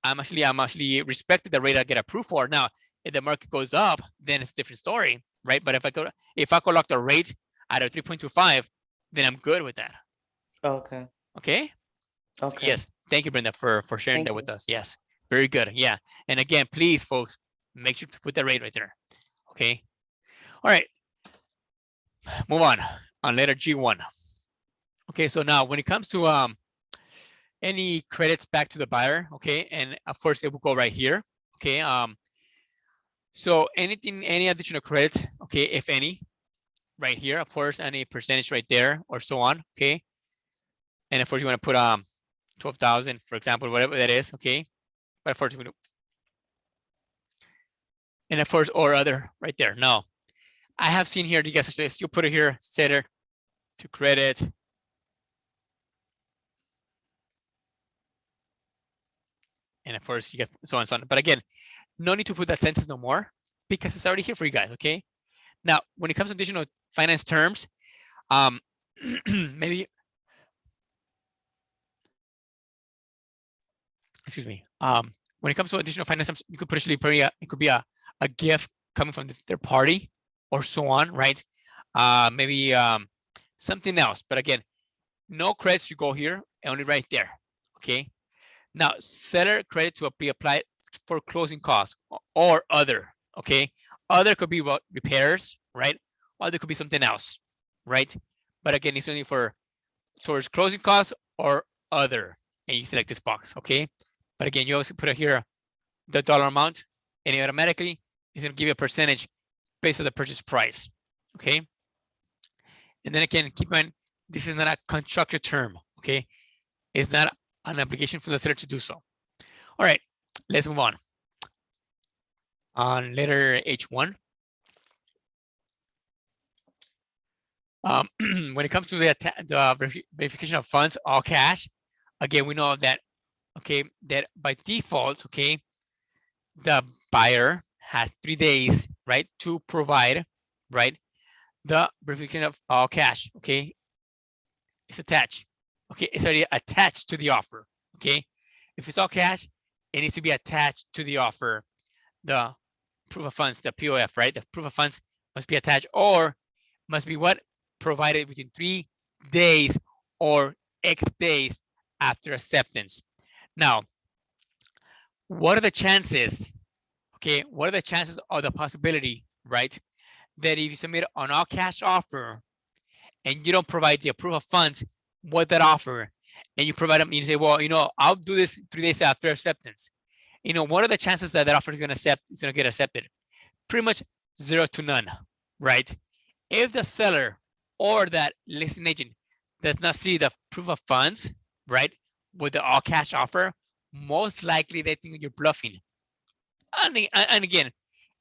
I'm actually respected the rate I get approved for. Now, if the market goes up, then it's a different story, right? But if I could lock the rate at a 3.25, then I'm good with that. Okay, Okay. So okay. yes. Thank you, Brenda, for sharing Thank that with us. Yes. Very good. Yeah. And again, please, folks, make sure to put the rate right there. Okay. All right. Move on letter G1. Okay. So now when it comes to any credits back to the buyer, okay, and of course it will go right here. Okay. So any additional credits, okay, if any, right here, of course, any percentage right there or so on. Okay. And of course you want to put 12,000, for example, whatever that is, okay? But of course, and of course, or other right there. No, I have seen here, you guys, you put it here, set it to credit. And of course you get so on and so on. But again, no need to put that sentence no more because it's already here for you guys, okay? Now, when it comes to additional finance terms, maybe, excuse me. When it comes to additional finance terms, you could potentially put it could be a gift coming from this third party or so on, right? Maybe something else. But again, no credits should go here, only right there, okay? Now, seller credit to be applied for closing costs or other, okay? Other could be what, repairs, right? Other could be something else, right? But again, it's only for towards closing costs or other, and you select this box, okay? But again, you also put it here the dollar amount, and it automatically is going to give you a percentage based on the purchase price, okay? And then again, keep in mind, this is not a contractual term, okay? It's not an obligation for the seller to do so. All right, let's move on. On letter H1, when it comes to the verification of funds, all cash, again, we know that, okay, that by default, okay, the buyer has 3 days, right, to provide, right, the verification of all cash, okay? It's attached, okay? It's already attached to the offer, okay? If it's all cash, it needs to be attached to the offer, the proof of funds, the POF, right? The proof of funds must be attached or must be what? Provided within 3 days or X days after acceptance. Now, what are the chances, okay? What are the chances or the possibility, right? That if you submit an all cash offer and you don't provide the proof of funds with that offer, and you provide them, you say, well, you know, I'll do this 3 days after acceptance. You know, what are the chances that that offer is going to get accepted? Pretty much 0 to none, right? If the seller or that listing agent does not see the proof of funds, right, with the all cash offer, most likely they think you're bluffing. And again,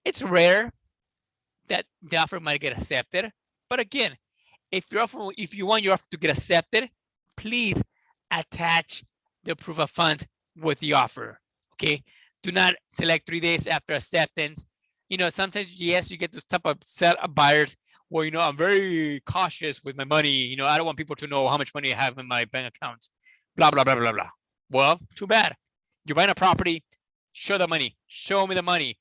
it's rare that the offer might get accepted. But again, if you want your offer to get accepted, please attach the proof of funds with the offer. Okay, do not select 3 days after acceptance. You know, sometimes, yes, you get this type of buyers where, you know, I'm very cautious with my money. You know, I don't want people to know how much money I have in my bank account. Blah, blah, blah, blah, blah. Well, too bad. You're buying a property, show the money. Show me the money.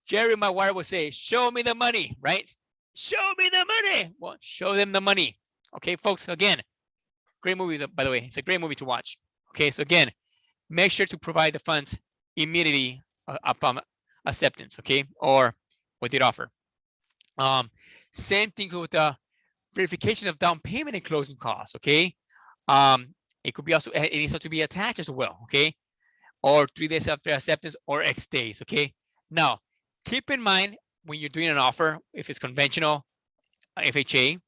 Jerry Maguire would say, show me the money, right? Show me the money. Well, show them the money. Okay, folks, again, great movie, by the way. It's a great movie to watch. Okay, so again, make sure to provide the funds immediately upon acceptance, okay, or with the offer. Same thing with the verification of down payment and closing costs, okay? It could be also, it needs to be attached as well, okay? Or 3 days after acceptance or X days, okay? Now, keep in mind when you're doing an offer, if it's conventional, FHA,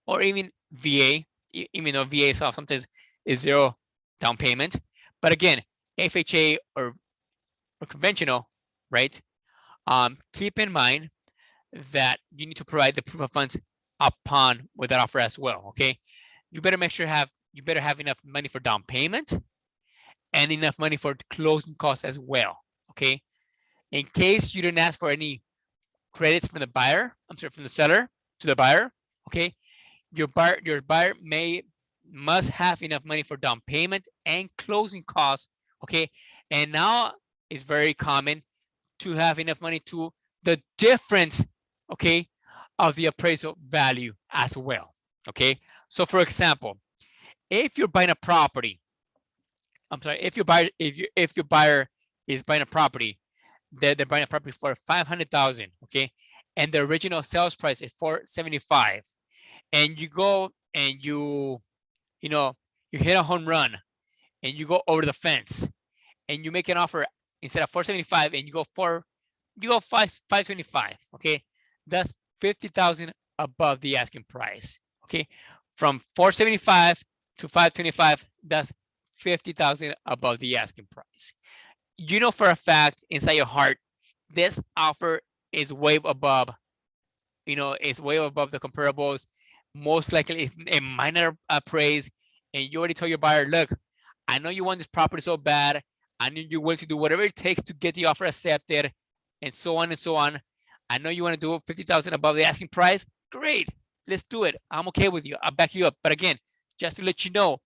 or even VA, even though VA sometimes is 0 down payment. But again, FHA or conventional, right? Keep in mind that you need to provide the proof of funds upon with that offer as well, okay? You better make sure you better have enough money for down payment and enough money for closing costs as well, okay? In case you didn't ask for any credits from the buyer, from the seller to the buyer, okay? Your buyer must have enough money for down payment and closing costs, okay? And now it's very common to have enough money to the difference, okay, of the appraisal value as well, okay? So for example, if you're buying a property, if your buyer is buying a property, they're buying a property for 500,000, okay, and the original sales price is 475, and you go and you hit a home run, and you go over the fence, and you make an offer instead of 475, and you go 525, okay, that's 50,000 above the asking price, okay, from 475 to 525, that's 50,000 above the asking price. You know for a fact inside your heart, this offer is way above, it's way above the comparables. Most likely it's a minor appraise, and you already told your buyer, look, I know you want this property so bad. I know you're willing to do whatever it takes to get the offer accepted, and so on and so on. I know you want to do 50,000 above the asking price. Great, let's do it. I'm okay with you. I'll back you up. But again, just to let you know,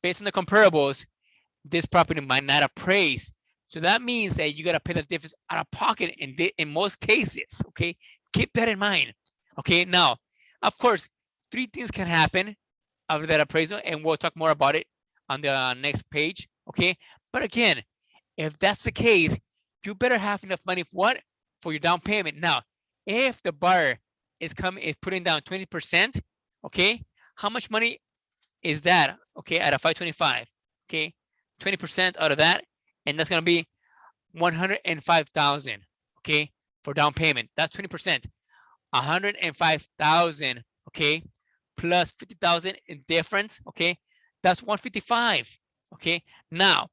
based on the comparables, this property might not appraise. So that means that you got to pay the difference out of pocket in most cases. Okay, keep that in mind. Okay, now, of course, 3 things can happen after that appraisal, and we'll talk more about it on the next page. Okay, but again, if that's the case, you better have enough money for what? For your down payment. Now, if the buyer is putting down 20%, okay, how much money is that? Okay, out of 525, okay, 20% out of that, and that's gonna be 105,000, okay, for down payment. That's 20%, 105,000, okay, plus 50,000 in difference, okay, that's 155, okay. Now,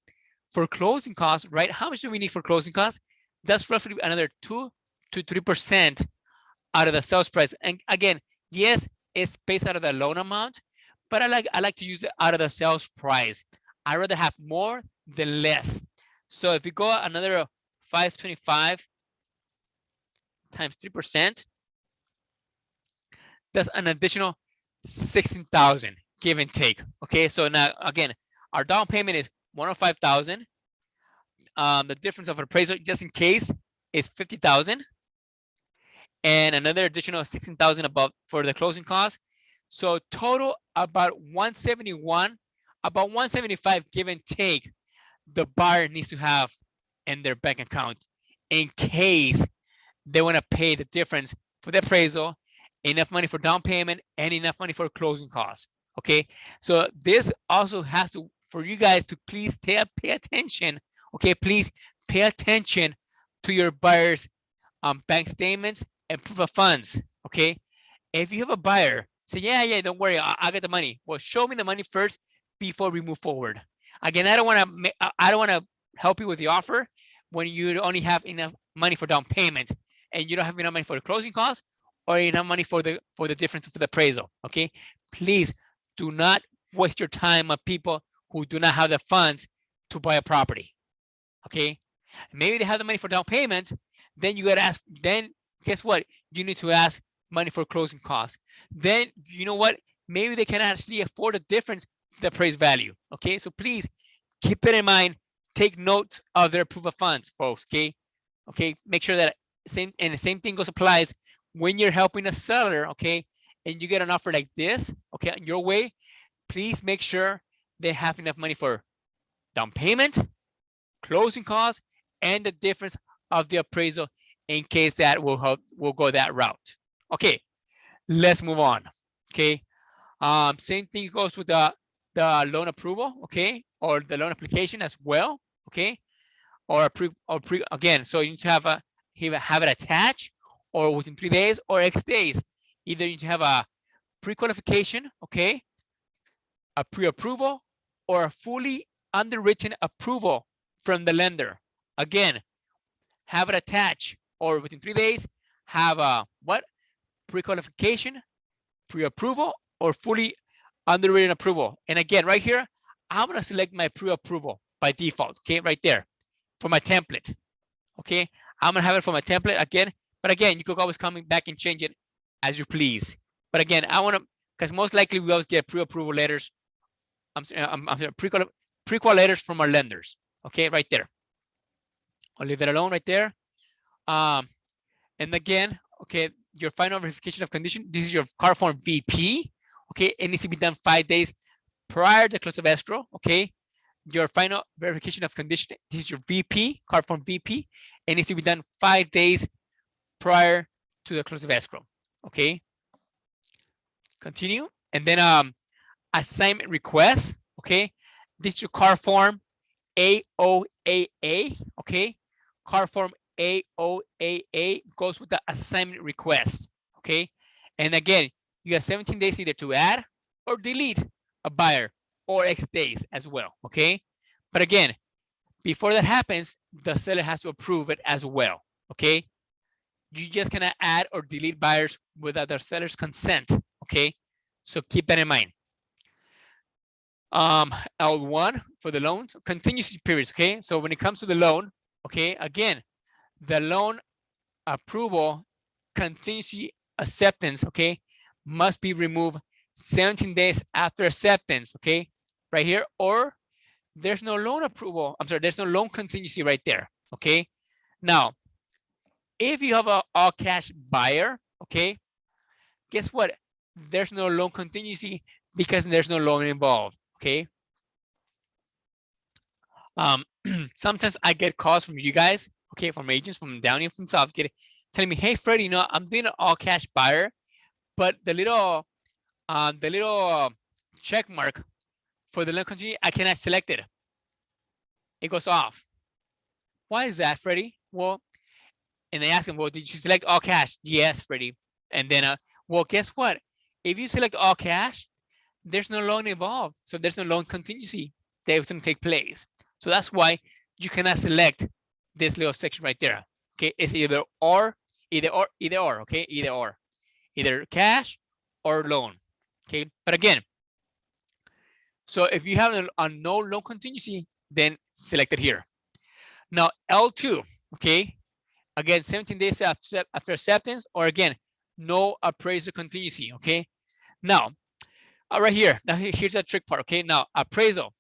for closing costs, right? How much do we need for closing costs? That's roughly another 2 to 3% out of the sales price. And again, yes, it's based out of the loan amount, but I like to use it out of the sales price. I'd rather have more than less. So if you go another 525 times 3%, that's an additional 16,000, give and take. Okay, so now again, our down payment is 105,000. The difference of appraisal, just in case, is 50,000, and another additional 16,000 above for the closing costs. So total about 171, about 175, give and take, the buyer needs to have in their bank account in case they want to pay the difference for the appraisal, enough money for down payment, and enough money for closing costs. Okay, so this also has to, for you guys to please pay attention. Okay, please pay attention to your buyer's bank statements and proof of funds. Okay, if you have a buyer say, yeah, don't worry, I'll get the money. Well, show me the money first before we move forward. Again, I don't want to help you with the offer when you only have enough money for down payment and you don't have enough money for the closing costs or enough money for the difference for the appraisal. Okay, please do not waste your time on people who do not have the funds to buy a property. Okay, maybe they have the money for down payment, then you got to ask, then guess what? You need to ask money for closing costs. Then you know what? Maybe they can actually afford the difference of the appraised value. Okay, so please keep it in mind. Take notes of their proof of funds, folks. Okay, make sure that the same thing applies when you're helping a seller. Okay, and you get an offer like this, okay, on your way, please make sure they have enough money for down payment, closing costs, and the difference of the appraisal in case that will go that route. Okay, let's move on. Okay, same thing goes with the loan approval, okay, or the loan application as well, okay, or again. So you need to have it attached, or within 3 days, or X days. Either you need to have a pre-qualification, okay, a pre-approval, or a fully underwritten approval from the lender. Again, have it attached, or within 3 days, have a pre-qualification, pre-approval, or fully underwritten approval. And again, right here, I'm gonna select my pre-approval by default. Okay, right there for my template. Okay, I'm gonna have it for my template again. But again, you could always come back and change it as you please. But again, I want to, because most likely we always get pre-approval letters. I'm sorry, pre-qual letters from our lenders. Okay, right there. I'll leave it alone right there. And again, okay, your final verification of condition. This is your card form VP. Okay, it needs to be done 5 days prior to the close of escrow. Okay, your final verification of condition. This is your VP, card form VP. It needs to be done 5 days prior to the close of escrow. Okay, continue. And then assignment request. Okay, this is your card form AOAA. Okay, card form AOAA goes with the assignment request. Okay, and again, you have 17 days either to add or delete a buyer or X days as well, okay? But again, before that happens, the seller has to approve it as well, okay? You just cannot add or delete buyers without the seller's consent, okay? So keep that in mind. L1 for the loans, contingency periods, okay? So when it comes to the loan, okay, again, the loan approval contingency acceptance, okay, must be removed 17 days after acceptance, okay, right here, or there's no loan approval. I'm sorry, there's no loan contingency right there, okay? Now, if you have a all cash buyer, okay, guess what? There's no loan contingency because there's no loan involved, okay? Sometimes I get calls from you guys, okay, from agents from down here from South, telling me, hey, Freddie, you know, I'm doing an all cash buyer, but the little check mark for the loan contingency, I cannot select it. It goes off. Why is that, Freddie? Well, and they ask him, well, did you select all cash? Yes, Freddie. And then, well, guess what? If you select all cash, there's no loan involved. So there's no loan contingency that is going to take place. So that's why you cannot select this little section right there. Okay, it's either or, okay, either or. Either cash or loan. Okay, but again, so if you have a no loan contingency, then select it here. Now, L2, okay, again, 17 days after acceptance, or again, no appraisal contingency, okay? Now, right here, now here's a trick part, okay? Now, appraisal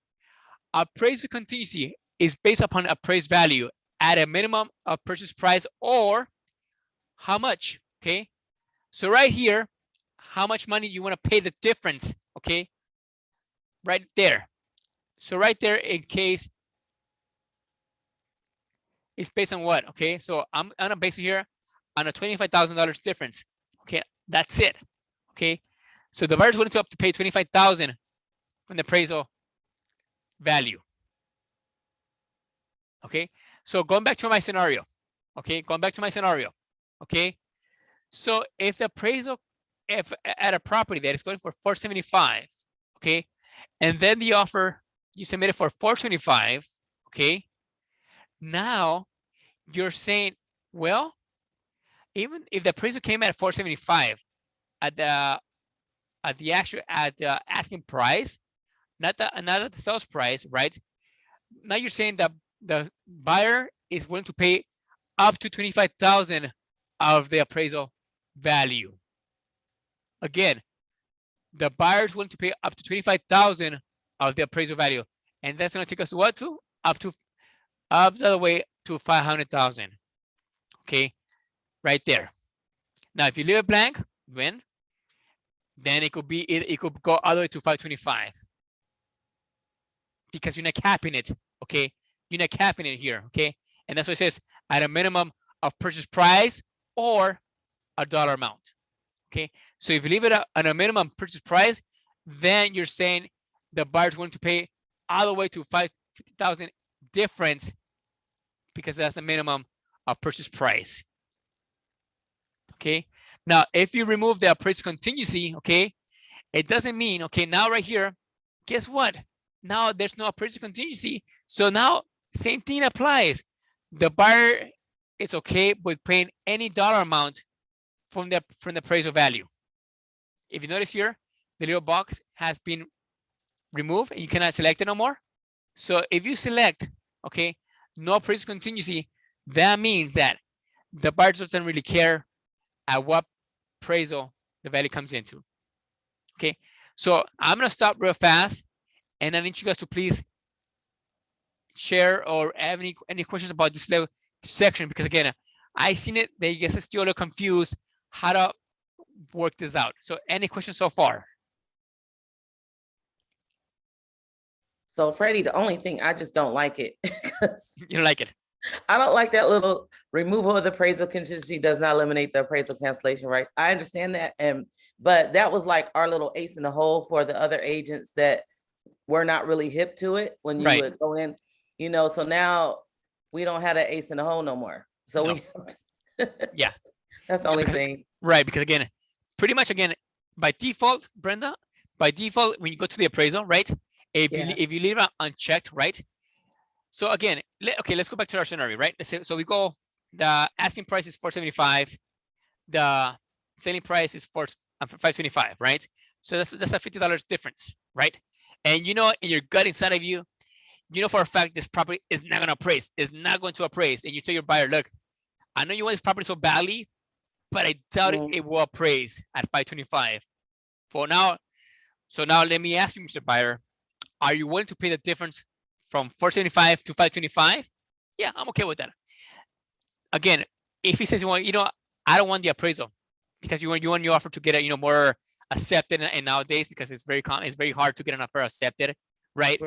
contingency is based upon appraised value at a minimum of purchase price or how much, okay? So right here, how much money you want to pay the difference, okay? Right there. So right there, in case it's based on what, okay? So I'm gonna base it here on a $25,000 difference, okay? That's it, okay? So the buyer's willing to pay $25,000 from the appraisal value, okay? So going back to my scenario, okay? Okay? So if the appraisal, if at a property that is going for $475, okay? And then the offer you submitted for $425, okay? Now you're saying, well, even if the appraisal came at $475 at the asking price, not at the sales price, right? Now you're saying that the buyer is willing to pay up to $25,000 of the appraisal value. Again, the buyer is willing to pay up to $25,000 of the appraisal value, and that's going to take us what to up the way to $500,000. Okay, right there. Now, if you leave it blank, then it could be it could go all the way to $525 because you're not capping it. Okay, you're not capping it here. Okay, and that's what it says at a minimum of purchase price or a dollar amount. Okay, so if you leave it at a minimum purchase price, then you're saying the buyer's willing to pay all the way to $50,000 difference because that's the minimum of purchase price. Okay, now if you remove the appraisal contingency, okay, it doesn't mean, okay, now right here, guess what? Now there's no appraisal contingency. So now same thing applies. The buyer is okay with paying any dollar amount from the appraisal value. If you notice here, the little box has been removed and you cannot select it no more. So if you select, okay, no appraisal contingency, that means that the buyer doesn't really care at what appraisal the value comes into. Okay, so I'm gonna stop real fast, and I need you guys to please share or have any questions about this little section, because again, I seen it that you guys are still a little confused how to work this out. So any questions so far? So Freddie, the only thing I just don't like it, because You don't like it? I don't like that little removal of the appraisal contingency does not eliminate the appraisal cancellation rights. I understand that, but that was like our little ace in the hole for the other agents that were not really hip to it when you Right. would go in, you know. So now we don't have that ace in the hole no more. So No. we, Yeah. that's the only because- thing. Right, because again, pretty much again, by default, Brenda, by default, when you go to the appraisal, right, If Yeah. if you leave it unchecked, right? So again, okay, let's go back to our scenario, right? Let's say, so we go, the asking price is 475, the selling price is 525, right? So that's a $50 difference, right? And you know, in your gut inside of you, you know for a fact this property is not going to appraise, is not going to appraise, and you tell your buyer, look, I know you want this property so badly, but I doubt it will appraise at 525 for now. So now let me ask you, Mr. Buyer, are you willing to pay the difference from 475 to 525? Yeah, I'm okay with that. Again, if he says, well, you know, I don't want the appraisal because you want your offer to get it, you know, more accepted, and nowadays because it's very hard to get an offer accepted, right?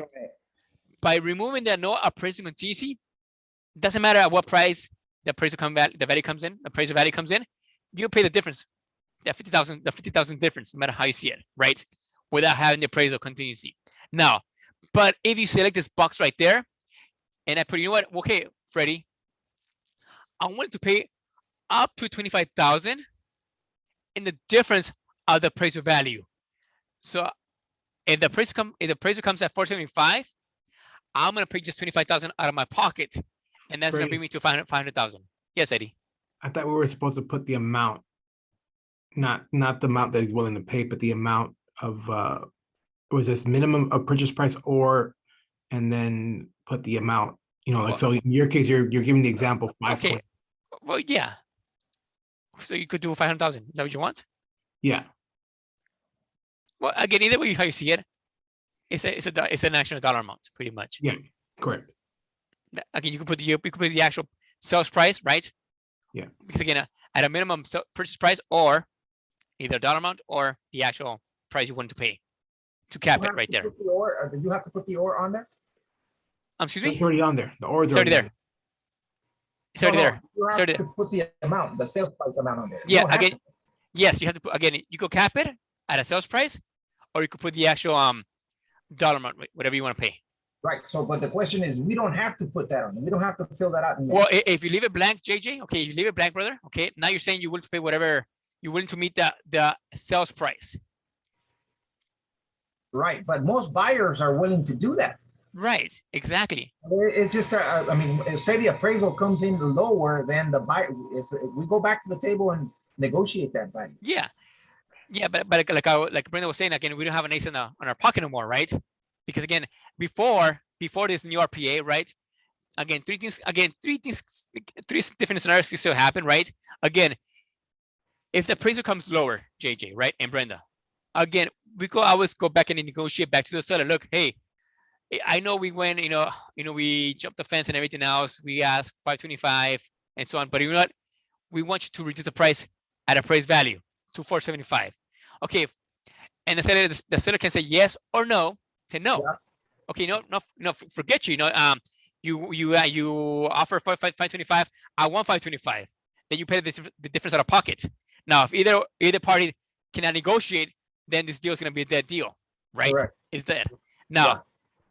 By removing the no appraisal contingency, doesn't matter at what price the appraisal value comes in, appraisal value comes in, you pay the difference, the 50,000 difference, no matter how you see it, right? Without having the appraisal contingency. Now, but if you select this box right there, and I put, you know what, okay, Freddie, I want to pay up to 25,000 in the difference of the appraisal value. So if the appraisal comes at 475, I'm gonna pay just 25,000 out of my pocket, and that's gonna bring me to 500,000. Yes, Eddie. I thought we were supposed to put the amount, not the amount that he's willing to pay, but the amount of was this minimum of purchase price, or and then put the amount, you know, like, so in your case, you're giving the example 520. Okay. Well, yeah. So you could do 500,000. Is that what you want? Yeah. Well, again, either way how you see it, it's an actual dollar amount, pretty much. Yeah, correct. Again, you could put the actual sales price, right? Yeah. Because again, at a minimum purchase price, or either dollar amount or the actual price you want to pay to cap it right there. Do you have to put the or on there? Excuse It's me? already on there. The or is It's already there. It's already there. You have Sorry, to put the amount, the sales price amount on there. You Yeah, don't have again, to- yes, you have to put, again, you could cap it at a sales price, or you could put the actual dollar amount, whatever you want to pay. Right, so, but the question is, we don't have to put that on. We don't have to fill that out. in there. Well, if you leave it blank, JJ, okay, you leave it blank, brother. Okay, now you're saying you're willing to pay whatever you're willing to meet the sales price. Right, but most buyers are willing to do that. Right, exactly. It's just, I mean, say the appraisal comes in lower than the buyer, we go back to the table and negotiate that value. Yeah, yeah, but like Brenda was saying, again, we don't have an ace in our pocket anymore, right? Because again, before this new RPA, right? Again, three different scenarios can still happen, right? Again, if the appraisal comes lower, JJ, right, and Brenda, again, we always go back and negotiate back to the seller. Look, hey, I know we went, we jumped the fence and everything else. We asked 525 and so on, but you know what? We want you to reduce the price at appraised value to 475. Okay, and the seller can say yes or no. Say no. Yeah. Okay, no, forget you. You offer 525. I want 525. Then you pay the difference out of pocket. Now, if either party cannot negotiate, then this deal is going to be a dead deal, right? Correct. It's dead. Now, Yeah.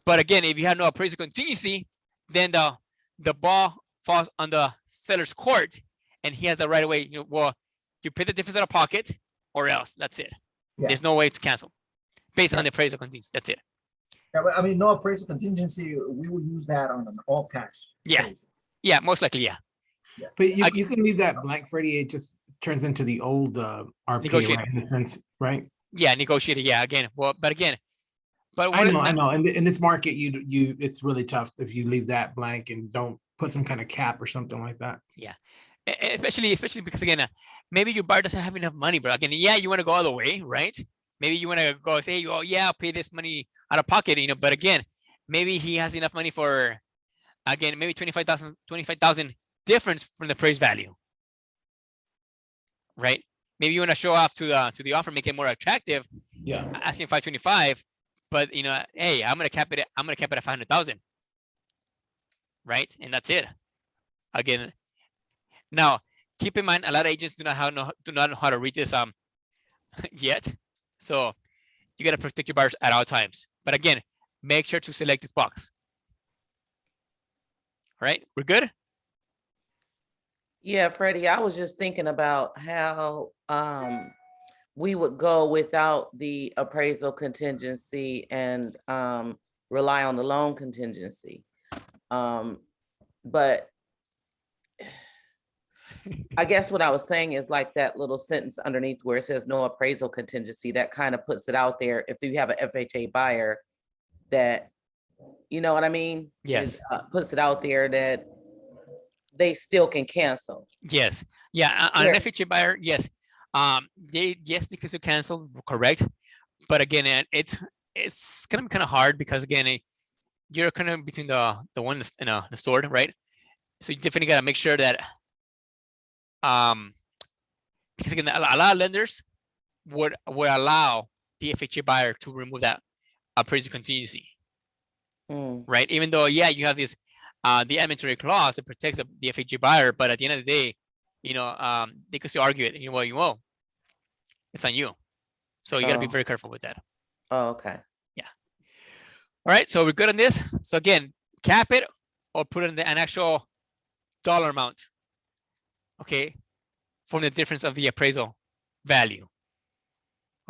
but again, if you have no appraisal contingency, then the ball falls on the seller's court, and he has the right away. Well, you pay the difference out of pocket, or else. That's it. Yeah. There's no way to cancel based on the appraisal contingency. That's it. Yeah, but I mean, no appraisal contingency, we will use that on an all cash. Yeah. basis. Yeah, most likely, yeah. But you can leave that blank, Freddie. It just turns into the old RPA, Negotiate. right, in a sense, right? Yeah, negotiated. Yeah, again. Well, but again, but I know. In this market, it's really tough if you leave that blank and don't put some kind of cap or something like that. Yeah, especially because again, maybe your buyer doesn't have enough money, but again, yeah, you want to go all the way, right? Maybe you want to go say, oh yeah, I'll pay this money out of pocket, but again, maybe he has enough money for, again, maybe 25,000 difference from the appraised value, right? Maybe you want to show off to the offer, make it more attractive, Yeah. asking 525, but hey, I'm gonna cap it at 500,000, right? And that's it. Again, now keep in mind, a lot of agents do not know how to read this yet, so you gotta protect your buyers at all times. But again, make sure to select this box. All right, we're good. Yeah, Freddie, I was just thinking about how we would go without the appraisal contingency and rely on the loan contingency. But I guess what I was saying is like that little sentence underneath where it says no appraisal contingency, that kind of puts it out there. If you have an FHA buyer that, you know what I mean? Yes. It, puts it out there that they still can cancel. Yes. Yeah. On an Where- FHA buyer, yes. They can still cancel, correct. But again, it's gonna be kind of hard because again, you're kind of between the one in the store, right? So you definitely gotta make sure that because again, a lot of lenders would allow the FHA buyer to remove that appraisal contingency, Mm, right? Even though, yeah, you have this the inventory clause that protects the FHA buyer, but at the end of the day, you know, they could still argue it. You know, it's on you. So you got to be Oh. very careful with that. oh, okay. All right, so we're good on this. So again, cap it or put in an actual dollar amount, okay, from the difference of the appraisal value.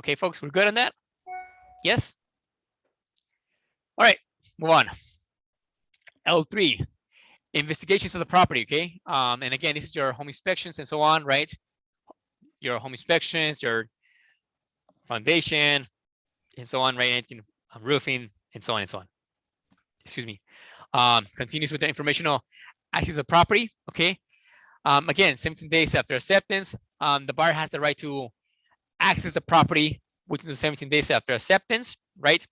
Okay, folks, we're good on that? Yes? All right, move on. L3, investigations of the property, okay? And again, this is your home inspections and so on, right? Your home inspections, your foundation, and so on, right? Anything, roofing, and so on and so on. Excuse me. Continues with the informational access of the property, okay? Again, 17 days after acceptance, the buyer has the right to access the property within the 17 days after acceptance, right?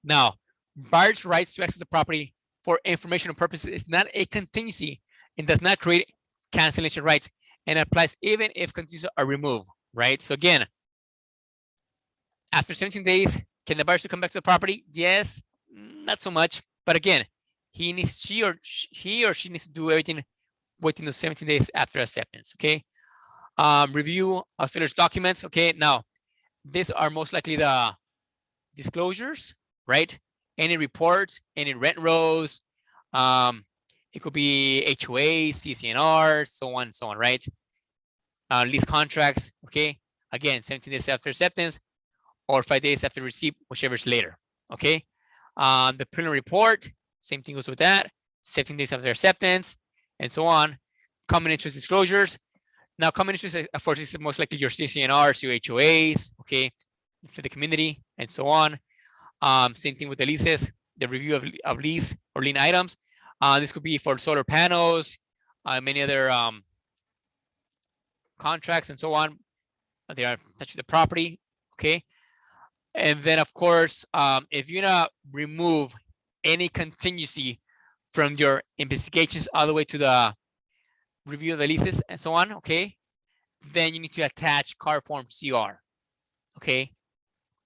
Now, buyer's rights to access the property for informational purposes is not a contingency and does not create cancellation rights and applies even if contingencies are removed, right? So again, after 17 days, can the buyer still come back to the property? Yes, not so much. But again, he or she needs to do everything within the 17 days after acceptance, okay? Review of seller's documents, okay? Now, these are most likely the disclosures, right? Any reports, any rent rolls, it could be HOAs, CCNRs, so on, right? Lease contracts, okay? Again, 17 days after acceptance or 5 days after receipt, whichever is later, okay? The preliminary report, same thing goes with that, 17 days after acceptance, and so on. Common interest disclosures. Now, common interest, of course, is most likely your CCNRs, your HOAs, okay, for the community, and so on. Same thing with the leases, the review of lease or lien items. This could be for solar panels, many other contracts, and so on. They are attached to the property, okay? And then, of course, if you're not remove any contingency from your investigations all the way to the review of the leases and so on, okay, then you need to attach card form CR, okay?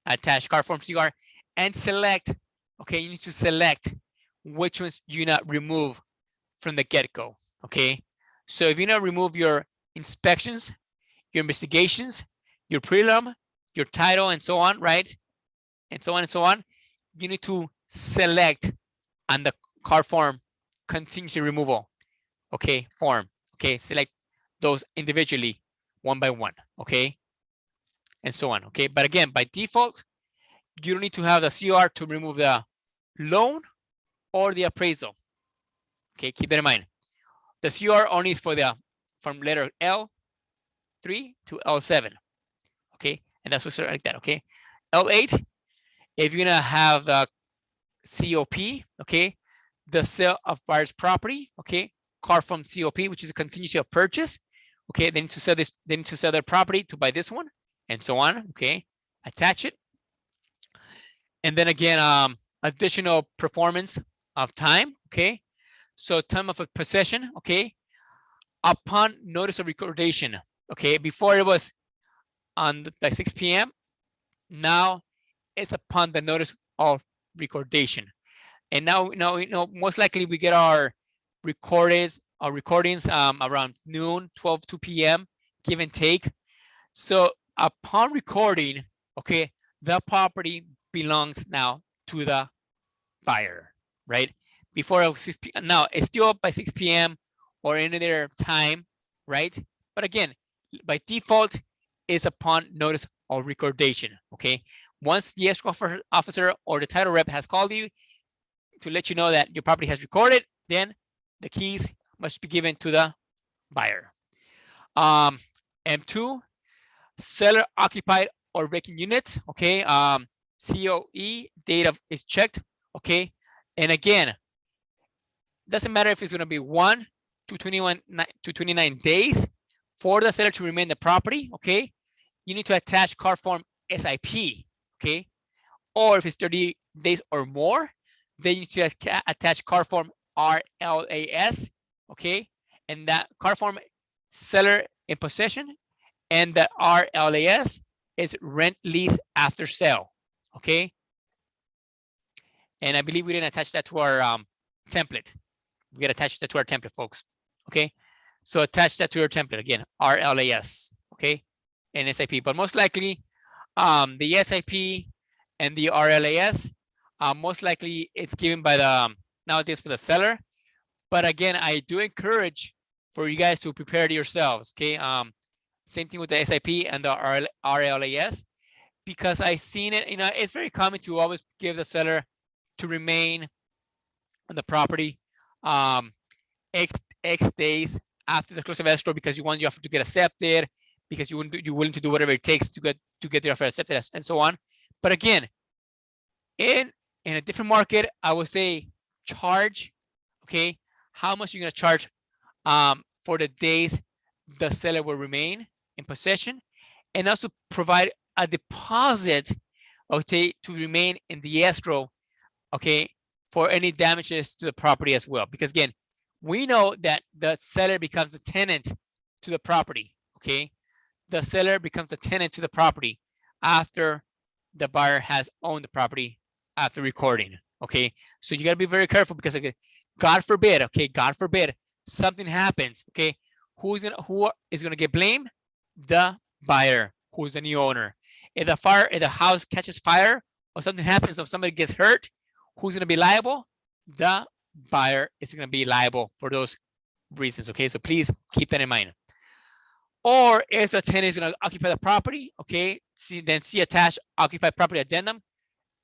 Attach card form CR and select, okay, you need to select which ones you not remove from the get-go, okay? So if you not remove your inspections, your investigations, your prelim, your title, and so on, right? And so on and so on, you need to select on the card form contingency removal, okay, form, okay? Select those individually, one by one, okay? And so on, okay? But again, by default, you don't need to have the CR to remove the loan or the appraisal, okay? Keep that in mind. The CR only is for the, from letter L3 to L7, okay? And that's what's like that, okay? L8, if you're gonna have the COP, okay, the sale of buyer's property, okay, card from COP, which is a contingency of purchase, okay, they need to sell this, they need to sell their property to buy this one, and so on, okay, attach it. And then again, additional performance of time, okay, so time of possession, okay, upon notice of recordation, okay, before it was on like 6 p.m. Now it's upon the notice of recordation. And now, most likely we get our recordings around noon, 2 p.m., give and take. So upon recording, okay, the property belongs now to the buyer, right? Before 6 p.m. Now it's still up by 6 p.m. or any other time, right? But again, by default, is upon notice of recordation, okay? Once the escrow officer or the title rep has called you to let you know that your property has recorded, then the keys must be given to the buyer. M2, seller occupied or vacant units. Okay. COE date of is checked. Okay. And again, doesn't matter if it's going to be 1 to 29 days for the seller to remain the property. Okay. You need to attach card form SIP. Okay. Or if it's 30 days or more, then you need to attach card form RLAS. Okay. And that card form seller in possession, and the RLAS is rent lease after sale. Okay. And I believe we didn't attach that to our template. We got to attach that to our template, folks. Okay. So attach that to your template again, RLAS. Okay. And SIP. But most likely, the SIP and the RLAS, most likely it's given by the nowadays for the seller. But again, I do encourage for you guys to prepare it yourselves. Okay. Same thing with the SIP and the RLAS, because I've seen it. You know, it's very common to always give the seller to remain on the property X days after the close of escrow, because you want your offer to get accepted, because you're willing to do whatever it takes to get the offer accepted, and so on. But again, in a different market, I would say charge. Okay, how much you're gonna charge for the days the seller will remain in possession, and also provide a deposit, okay, to remain in the escrow, okay, for any damages to the property as well. Because again, we know that the seller becomes a tenant to the property. Okay, the seller becomes a tenant to the property after the buyer has owned the property after recording. Okay, so you got to be very careful, because again, God forbid, okay, God forbid something happens. Okay, who is gonna get blamed? The buyer, who's the new owner. If the house catches fire or something happens, or somebody gets hurt, who's gonna be liable? The buyer is gonna be liable for those reasons. Okay, so please keep that in mind. Or if the tenant is gonna occupy the property, okay, see attached occupied property addendum,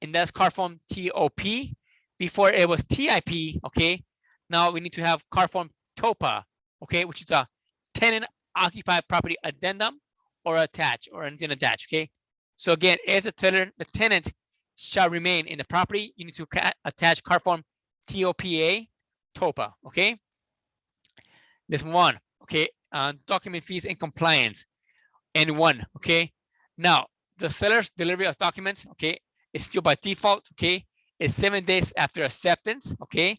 and that's card form TOP. Before it was TIP. Okay, now we need to have card form TOPA. Okay, which is a tenant occupied property addendum or attached or anything attached. Okay, so again, if the tenant shall remain in the property, you need to attach card form TOPA, TOPA. Okay, let's move on. Okay, document fees and compliance, N1. Okay, now the seller's delivery of documents, okay, is still by default. Okay, it's 7 days after acceptance. Okay,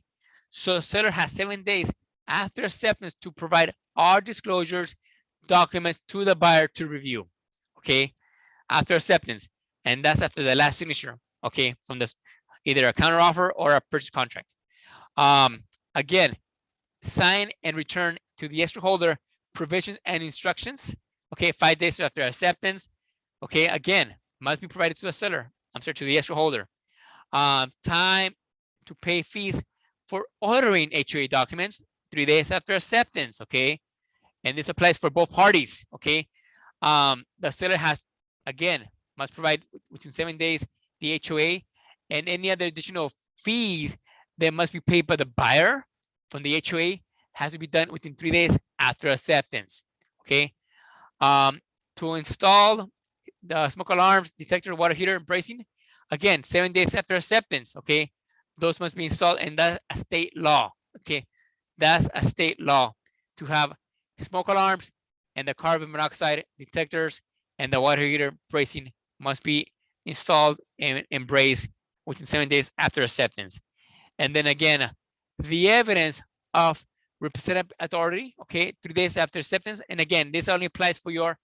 so the seller has 7 days after acceptance to provide all disclosures documents to the buyer to review. Okay, after acceptance, and that's after the last signature. Okay, from this either a counter offer or a purchase contract. Again, sign and return to the escrow holder provisions and instructions. Okay, 5 days after acceptance. Okay, again, must be provided to the seller. I'm sorry, to the escrow holder. Time to pay fees for ordering HOA documents 3 days after acceptance. Okay, and this applies for both parties. Okay, the seller has, again, must provide within 7 days the HOA, and any other additional fees that must be paid by the buyer from the HOA has to be done within 3 days after acceptance. Okay, to install the smoke alarms, detector, water heater, and bracing, again, 7 days after acceptance. Okay, those must be installed, and that's a state law. Okay, that's a state law to have smoke alarms and the carbon monoxide detectors and the water heater bracing must be installed and braced within 7 days after acceptance. And then again, the evidence of representative authority, okay, 3 days after acceptance. And again, this only applies for your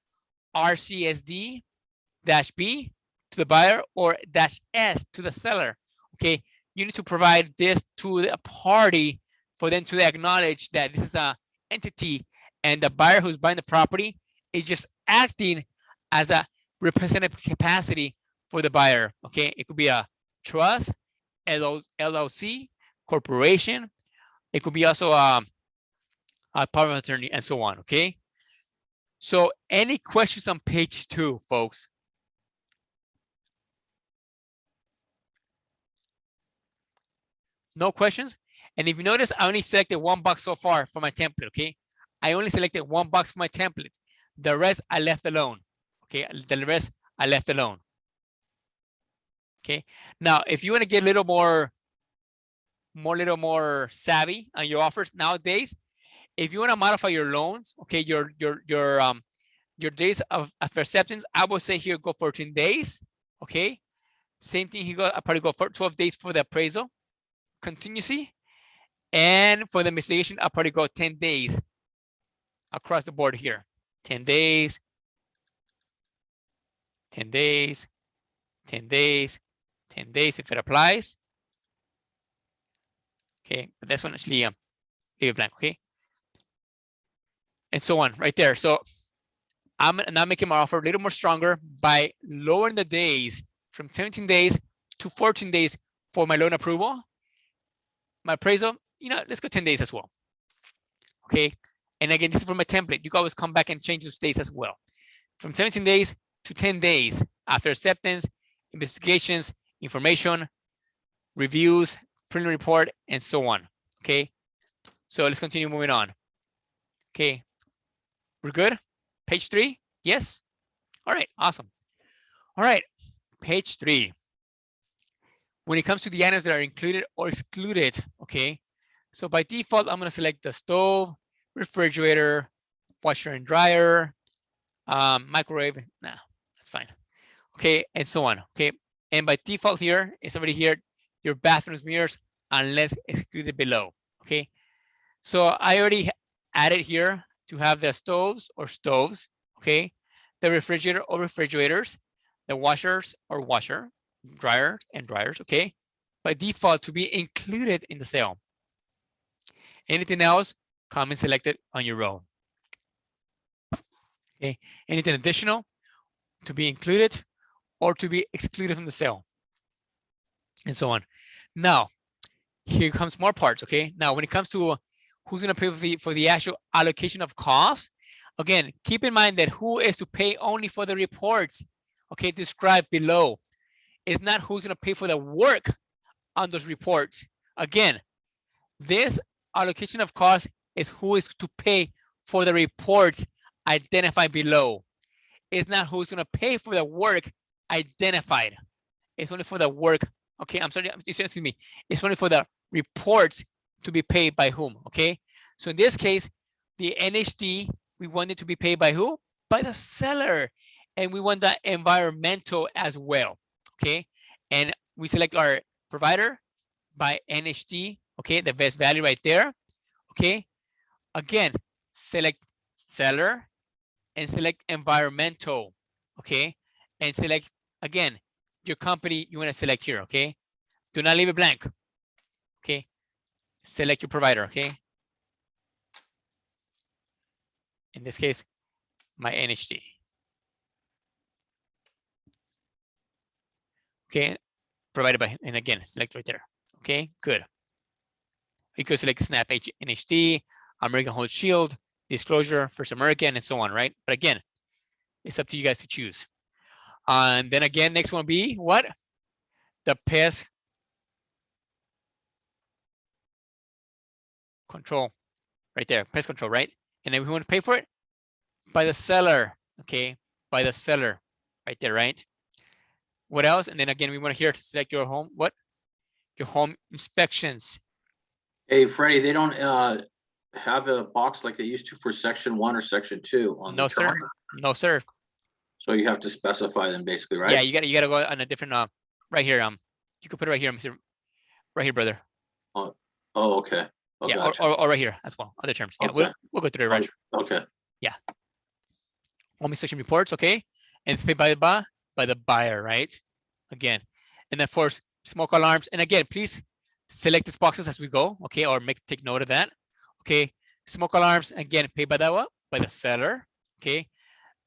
RCSD-B to the buyer or -S to the seller. Okay, you need to provide this to the party for them to acknowledge that this is a entity, and the buyer who's buying the property is just acting as a representative capacity for the buyer. Okay, it could be a trust, LLC, corporation. It could be also a power of attorney, and so on. Okay, so any questions on page 2, folks? No questions. And if you notice, I only selected one box so far for my template, okay? I only selected one box for my template. The rest I left alone, okay? The rest I left alone, okay? Now, if you want to get a little more savvy on your offers nowadays, if you want to modify your loans, okay, your days of acceptance, I would say here go 14 days, okay? Same thing here, I probably go for 12 days for the appraisal, contingency, and for the investigation, I'll probably go 10 days across the board here. 10 days, 10 days, 10 days, 10 days if it applies. Okay, but this one actually leave it blank, okay? And so on right there. So I'm now making my offer a little more stronger by lowering the days from 17 days to 14 days for my loan approval. My appraisal, let's go 10 days as well. Okay. And again, this is for my template. You can always come back and change those days as well. From 17 days to 10 days after acceptance, investigations, information, reviews, preliminary report, and so on. Okay. So let's continue moving on. Okay. We're good? Page 3? Yes? All right. Awesome. All right. Page 3. When it comes to the items that are included or excluded, okay? So by default, I'm going to select the stove, refrigerator, washer and dryer, microwave. Nah, that's fine. Okay, and so on. Okay, and by default here, it's already here, your bathrooms, mirrors, unless excluded below. Okay, so I already added here to have the stoves or stoves. Okay, the refrigerator or refrigerators, the washers or washer, dryer and dryers. Okay, by default to be included in the sale. Anything else, comment selected on your row. Okay, anything additional to be included or to be excluded from the sale, and so on. Now, here comes more parts. Okay, now when it comes to who's going to pay for the actual allocation of costs, again, keep in mind that who is to pay only for the reports, okay, described below. It's not who's going to pay for the work on those reports. Again, this allocation of costs is who is to pay for the reports identified below. It's not who's going to pay for the work identified. It's only for the work. Okay, I'm sorry, excuse me. It's only for the reports to be paid by whom. Okay, so in this case, the NHD, we want it to be paid by who? By the seller. And we want the environmental as well. Okay, and we select our provider by NHD. Okay, the best value right there. Okay, again, select seller and select environmental. Okay, and select again your company you want to select here. Okay, do not leave it blank. Okay, select your provider. Okay, in this case, my NHD. Okay, provided by, and again, select right there. Okay, good. You could select Snap NHD, American Hold Shield, Disclosure, First American, and so on, right? But again, it's up to you guys to choose. And then again, next one will be what? The pest control, right there, pest control, right? And then we want to pay for it by the seller, okay? By the seller, right there, right? What else? And then again, we want to here to select your home, what? Your home inspections. Hey, Freddie, they don't have a box like they used to for section 1 or section 2 on No, the sir. calendar. No, sir. So you have to specify them basically, right? Yeah, you gotta go on a different right here. You could put it right here, Mr. Right here, brother. Oh, okay. Oh, Yeah, gotcha. or right here as well. Other terms. Yeah, Okay. we'll go through it, Roger. Okay. Home inspection reports, okay, and it's paid by the buyer, right? Again, and then of course smoke alarms. And again, please select these boxes as we go, okay, or take note of that. Okay, smoke alarms again paid by the what? By the seller. Okay,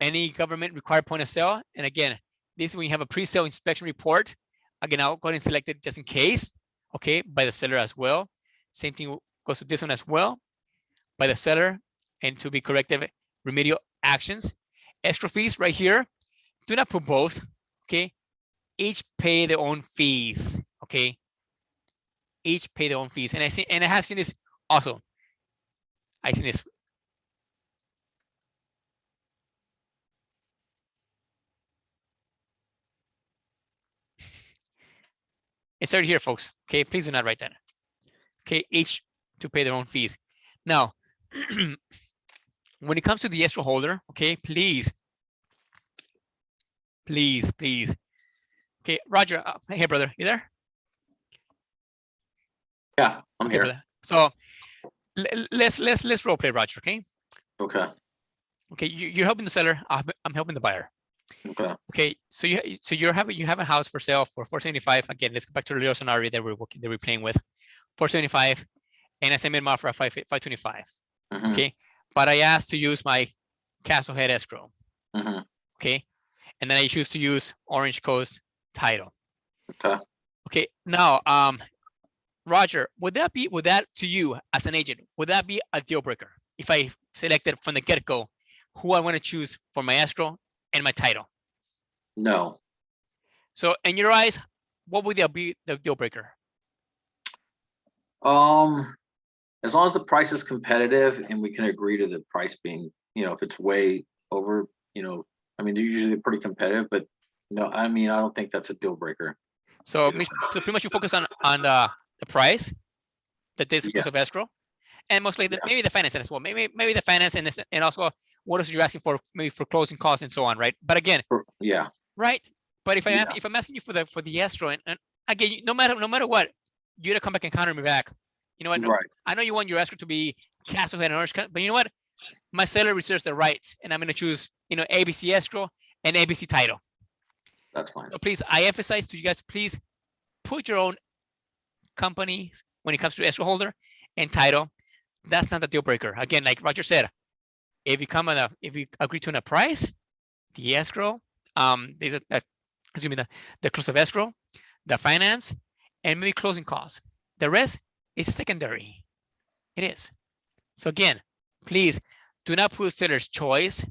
any government required point of sale. And again, this is when you have a pre-sale inspection report. Again, I'll go ahead and select it just in case. Okay, by the seller as well. Same thing goes with this one as well, by the seller, and to be corrective remedial actions. Escrow fees right here. Do not put both. Okay, each pay their own fees. Okay, each pay their own fees. And I have seen this also. I've seen this. It's already here, folks. Okay, please do not write that. Okay, each to pay their own fees. Now, when it comes to the escrow holder, okay, please. Okay, Roger, hey, brother, you there? Yeah, I'm Okay, here. brother. So let's role play, Roger. Okay. Okay, Okay, you're helping the seller. I'm helping the buyer. okay, Okay, so you have a house for sale for 475. Again, let's go back to the little scenario that we're playing with. 475, and I submit an offer at 525. mhm, Okay, but I asked to use my Castlehead escrow. mhm, Okay, and then I choose to use Orange Coast title. okay. Okay, now Roger, would that to you as an agent, would that be a deal breaker if I selected from the get-go who I want to choose for my escrow and my title? No, So in your eyes, what would that be the deal breaker? as long as the price is competitive and we can agree to the price being, if it's way over, I mean, they're usually pretty competitive, but no, I mean, I don't think that's a deal breaker. So pretty much you focus on the price, the days Yeah. of escrow, and mostly maybe the finance as well. Maybe the finance and also what else you're asking for, maybe for closing costs and so on, right? But again, Yeah, right? But if Yeah. if I'm asking you for the escrow, and again, no matter what, you gotta come back and counter me back. You know what? No, right, I know you want your escrow to be Castlehead and Orange, but you know what? My seller reserves the rights, and I'm gonna choose ABC escrow and ABC title. that's fine. So please, I emphasize to you guys, please put your own company when it comes to escrow holder and title. That's not the deal breaker. Again, like Roger said, if you agree to a price, the escrow, there's the close of escrow, the finance, and maybe closing costs. The rest is secondary. It is. So again, please do not put seller's choice,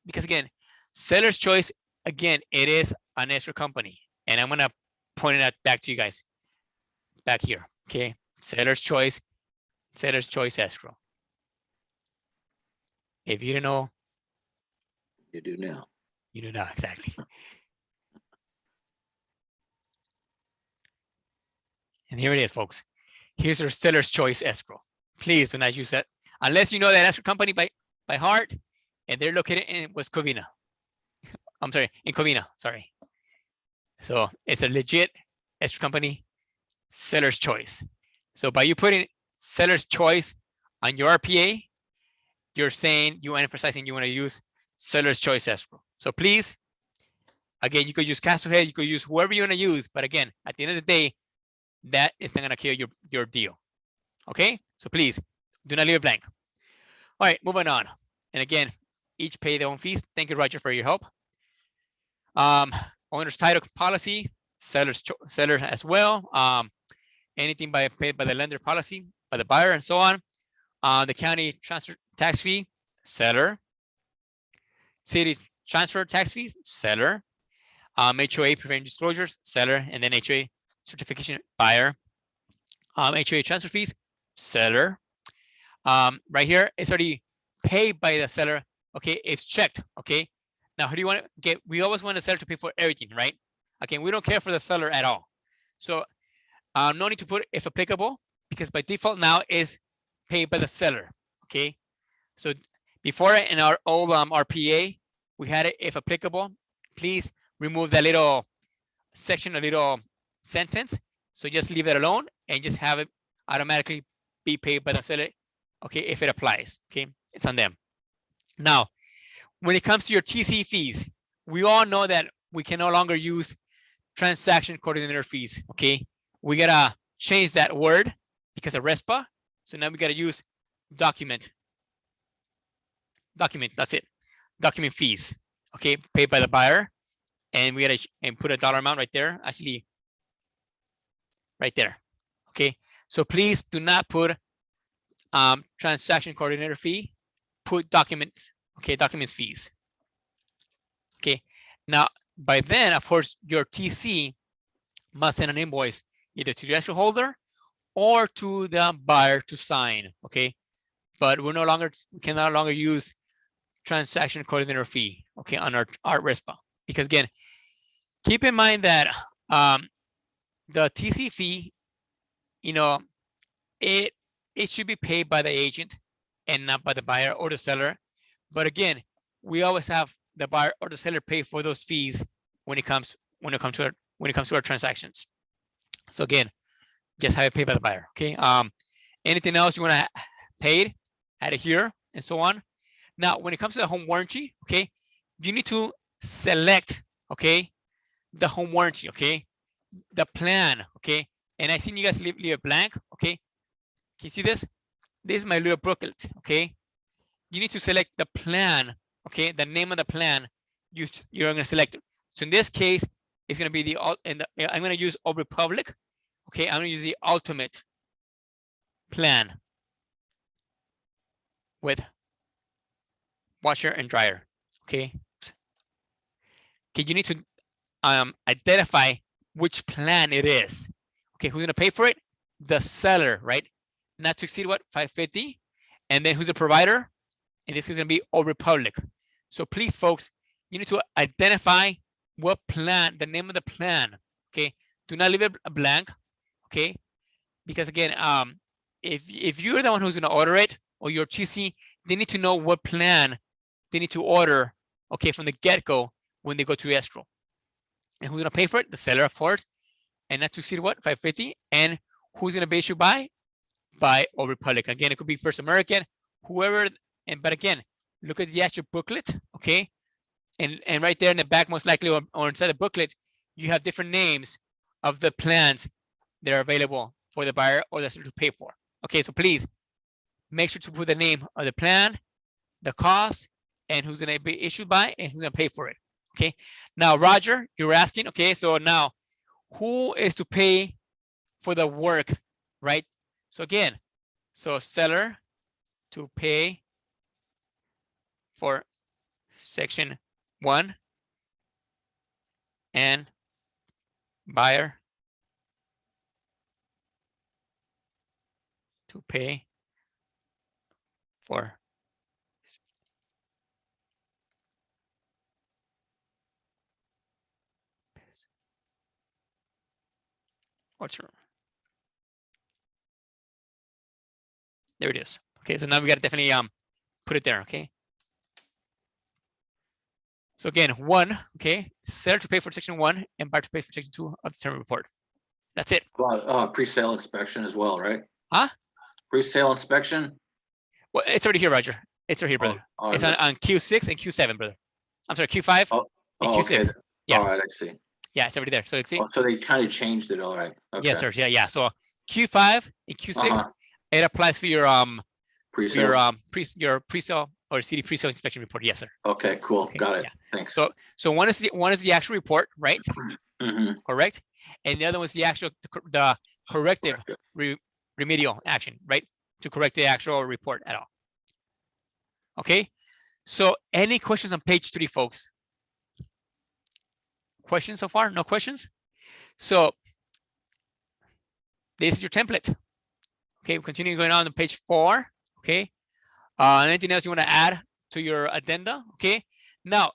because again, seller's choice, again, it is an escrow company. And I'm gonna point it out back to you guys back here. Okay, seller's choice escrow. If you don't know, You do now. you do not exactly. And here it is, folks. Here's your seller's choice escrow. Please do not use that unless you know that escrow company by heart, and they're located in West Covina. I'm sorry, in Covina. Sorry. So it's a legit escrow company, seller's choice. So by you putting seller's choice on your RPA, you're saying, you are emphasizing you want to use seller's choice escrow. So please, again, you could use Castlehead, you could use whoever you want to use, but again, at the end of the day, that is not going to kill your deal. Okay, so please do not leave it blank. All right, moving on. And again, each pay their own fees. Thank you, Roger, for your help. Owner's title policy, seller as well. Anything paid by the lender policy, by the buyer, and so on. The county transfer tax fee, seller. City transfer tax fees, seller. HOA preventing disclosures, seller, and then HOA certification, buyer. HOA transfer fees, seller. Right here, it's already paid by the seller. Okay, it's checked. Okay, now who do you want to get? We always want the seller to pay for everything, right? Okay, we don't care for the seller at all. So no need to put if applicable, because by default now is paid by the seller. Okay, so before in our old RPA, we had it if applicable. Please remove that little section, a little sentence. So just leave it alone and just have it automatically be paid by the seller. Okay, if it applies. Okay, it's on them. Now, when it comes to your TC fees, we all know that we can no longer use transaction coordinator fees. Okay, we gotta change that word because of RESPA. So now we gotta use document. That's it. Document fees. Okay, paid by the buyer, and we gotta put a dollar amount right there. Actually, right there. Okay, so please do not put transaction coordinator fee. Put documents. Okay, documents fees. Okay, now by then, of course, your TC must send an invoice either to the escrow holder or to the buyer to sign, okay? But we can no longer use transaction coordinator fee, okay, on our RESPA. Because again, keep in mind that the TC fee, you know, it should be paid by the agent and not by the buyer or the seller. But again, we always have the buyer or the seller pay for those fees when it comes to our transactions. So again, just have it paid by the buyer. Okay. Anything else you want to paid, add it here, and so on. Now, when it comes to the home warranty, okay, you need to select, okay, the home warranty, okay, the plan, okay. And I seen you guys leave it blank, okay. Can you see this? This is my little booklet, okay. You need to select the plan, okay, the name of the plan you're going to select. So in this case, it's going to be I'm going to use Old Republic, okay. I'm going to use the ultimate plan with washer and dryer, okay. Okay, you need to identify which plan it is. Okay, who's going to pay for it? The seller, right? Not to exceed what? $550. And then who's the provider? And this is going to be Old Republic. So please, folks, you need to identify what plan, the name of the plan. Okay, do not leave it blank. Okay, because again, if you're the one who's going to order it or your TC, they need to know what plan they need to order. Okay, from the get-go when they go to escrow. And who's going to pay for it? The seller, of course. And not to exceed what? $550. And who's going to be issued by? By Old Republic. Again, it could be First American, whoever. But again, look at the actual booklet, okay? And right there in the back, most likely, or inside the booklet, you have different names of the plans that are available for the buyer or the seller to pay for. Okay, so please make sure to put the name of the plan, the cost, and who's going to be issued by, and who's going to pay for it. Okay. Now, Roger, you're asking. Okay, so now, who is to pay for the work, right? So again, so seller to pay for section 1 and buyer to pay for what's your, there it is. Okay, so now we got to definitely put it there. Okay. So again, 1, okay, seller to pay for section 1 and buyer to pay for section 2 of the term report. That's it. Pre-sale inspection as well, right? Huh? Pre-sale inspection. Well, it's already here, Roger. It's right here, brother. Oh, It's on Q6 and Q7, brother. I'm sorry, Q5 and Q6. Okay. Yeah. All right, I see. Yeah, it's already there. So see? Oh, so they kind of changed it. All right. Okay. Yes, sir. Yeah. So Q5 and Q6, it applies for your Pre-sale. your pre-sale or CD pre-sale inspection report. Yes, sir. Okay, cool. Okay, Got it. yeah. Thanks. So one is the actual report, right? Mhm. Correct. And the other one is the actual the corrective remedial action, right? To correct the actual report at all. Okay. So any questions on page 3, folks? Questions so far? No questions? So this is your template. Okay, we continue going on to page 4. Okay. Anything else you want to add to your addenda? Okay. Now,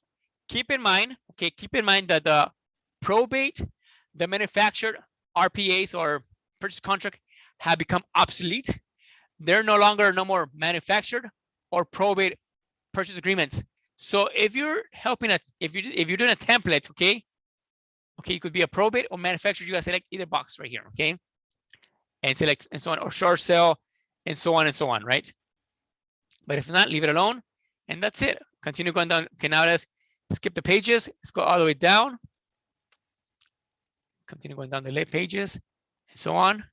keep in mind that the probate, the manufactured RPAs or purchase contract have become obsolete. They're no more manufactured or probate purchase agreements. So if you're helping if you're doing a template, okay, it could be a probate or manufactured. You gotta select either box right here, okay, and select and so on, or short sale, and so on, right? But if not, leave it alone, and that's it. Continue going down. Okay, now let's skip the pages. Let's go all the way down. Continue going down the late pages, and so on.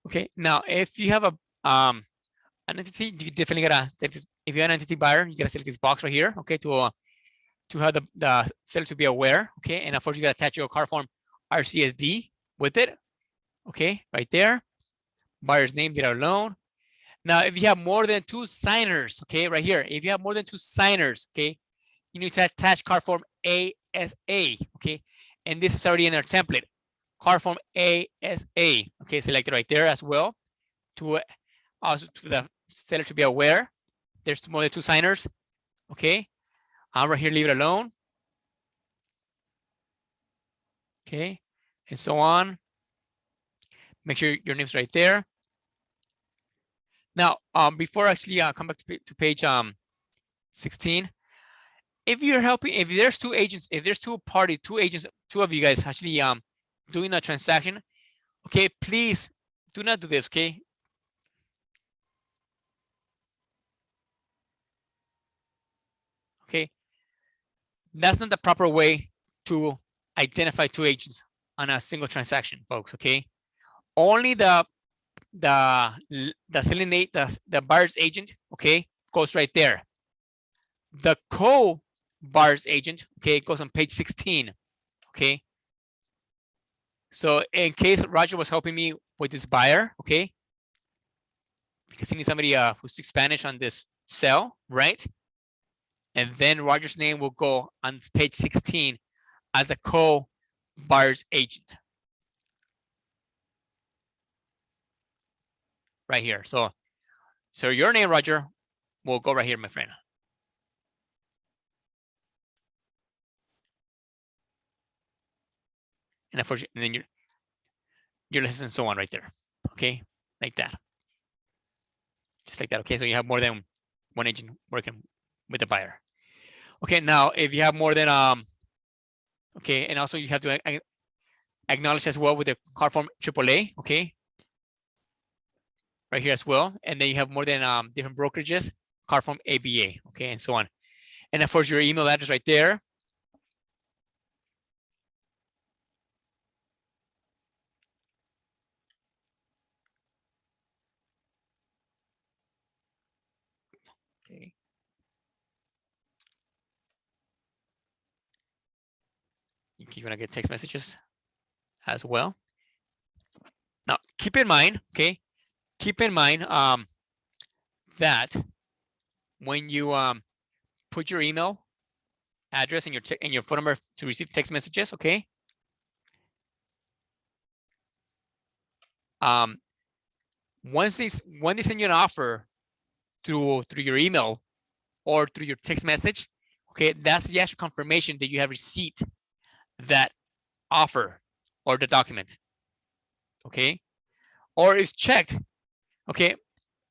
Okay, now if you have an entity, you definitely gotta select this. If you're an entity buyer, you gotta select this box right here, okay, to to have the seller to be aware. Okay, and of course you got to attach your car form RCSD with it. Okay, right there. Buyer's name, date of loan. Now, if you have more than 2 signers, okay, right here, if you have more than 2 signers, okay, you need to attach car form ASA, okay, and this is already in our template. Car form ASA, okay, selected right there as well. To also to the seller to be aware, there's more than 2 signers, okay. Right here, leave it alone. Okay, and so on. Make sure your name's right there. Now, before actually come back to page 16, if you're helping, if there's 2 agents, if there's 2 parties, 2 agents, 2 of you guys actually doing a transaction, okay, please do not do this, okay? Okay, that's not the proper way to identify 2 agents on a single transaction, folks. Okay, only the selling the buyer's agent, okay, goes right there. The co-buyer's agent, okay, goes on page 16. Okay, so in case Roger was helping me with this buyer, okay, because he needs somebody who speaks Spanish on this cell, right? And then Roger's name will go on page 16 as a co-buyer's agent. Right here. So your name, Roger, will go right here, my friend. And of course, and then your license and so on right there. Okay, like that. Just like that. Okay, so you have more than 1 agent working with the buyer. Okay, now if you have more than okay, and also you have to acknowledge as well with the car form AAA, okay, right here as well. And then you have more than different brokerages, car form ABA, okay, and so on. And of course your email address right there. Okay. You're gonna get text messages as well. Now keep in mind, okay, keep in mind that when you put your email address and your phone number to receive text messages, okay, when they send you an offer through your email or through your text message, okay, that's the actual confirmation that you have received that offer or the document, okay, or it's checked, okay,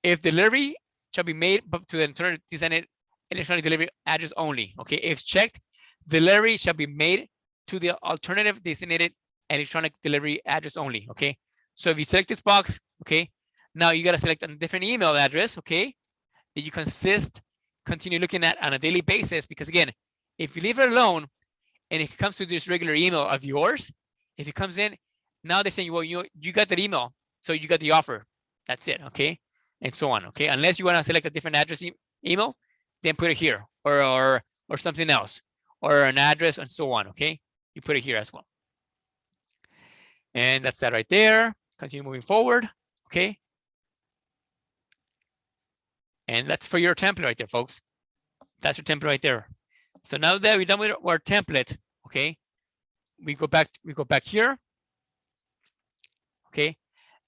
if delivery shall be made to the internal designated electronic delivery address only, okay, if it's checked, delivery shall be made to the alternative designated electronic delivery address only, okay. So if you select this box, okay, now you got to select a different email address, okay, that you continue looking at on a daily basis, because again, if you leave it alone and it comes to this regular email of yours, if it comes in, now they're saying, well, you got that email, so you got the offer, that's it, okay, and so on, okay, unless you want to select a different address email, then put it here, or something else, or an address and so on, okay, you put it here as well. And that's that right there. Continue moving forward, okay. And that's for your template right there, folks. That's your template right there. So now that we're done with our template, okay, we go back here, okay,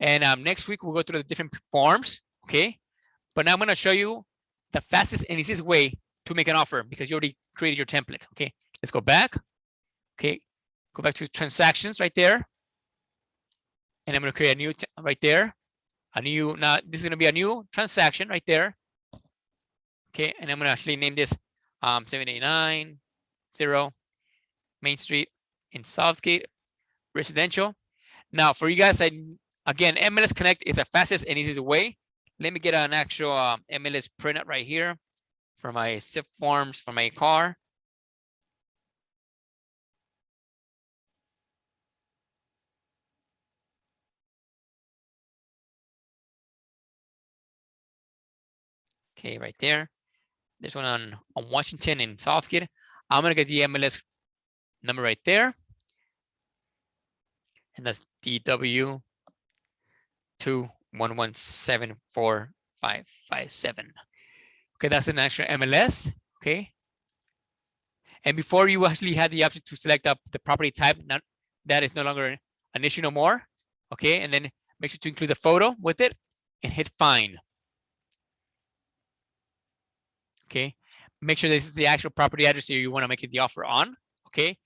and next week we'll go through the different forms, okay, but now I'm going to show you the fastest and easiest way to make an offer because you already created your template, okay. Let's go back, okay, go back to transactions right there, and I'm going to create a new right there, now this is going to be a new transaction right there, okay, and I'm going to actually name this 7890 Main Street in Southgate residential. Now for you guys, again, MLS Connect is the fastest and easiest way. Let me get an actual MLS printout right here for my SIP forms for my car. Okay, right there. This one on Washington in Southgate. I'm gonna get the MLS number right there. And that's DW 2117457. Okay, that's an actual MLS. Okay. And before you actually had the option to select up the property type, that is no longer an issue no more. Okay, and then make sure to include the photo with it and hit find. Okay, make sure this is the actual property address you want to make it the offer on. Okay,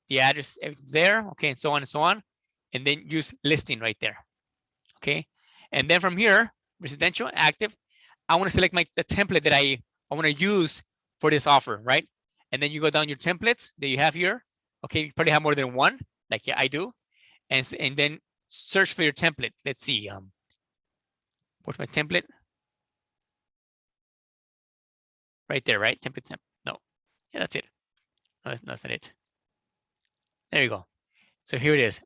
the address, everything's there. Okay, and so on and so on. And then use listing right there. Okay, and then from here, residential, active, I want to select the template that I want to use for this offer, right? And then you go down your templates that you have here. Okay, you probably have more than one, like I do. And then search for your template. Let's see. What's my template? Right there, right? Template. No. Yeah, that's it. No, that's not it. There you go. So here it is.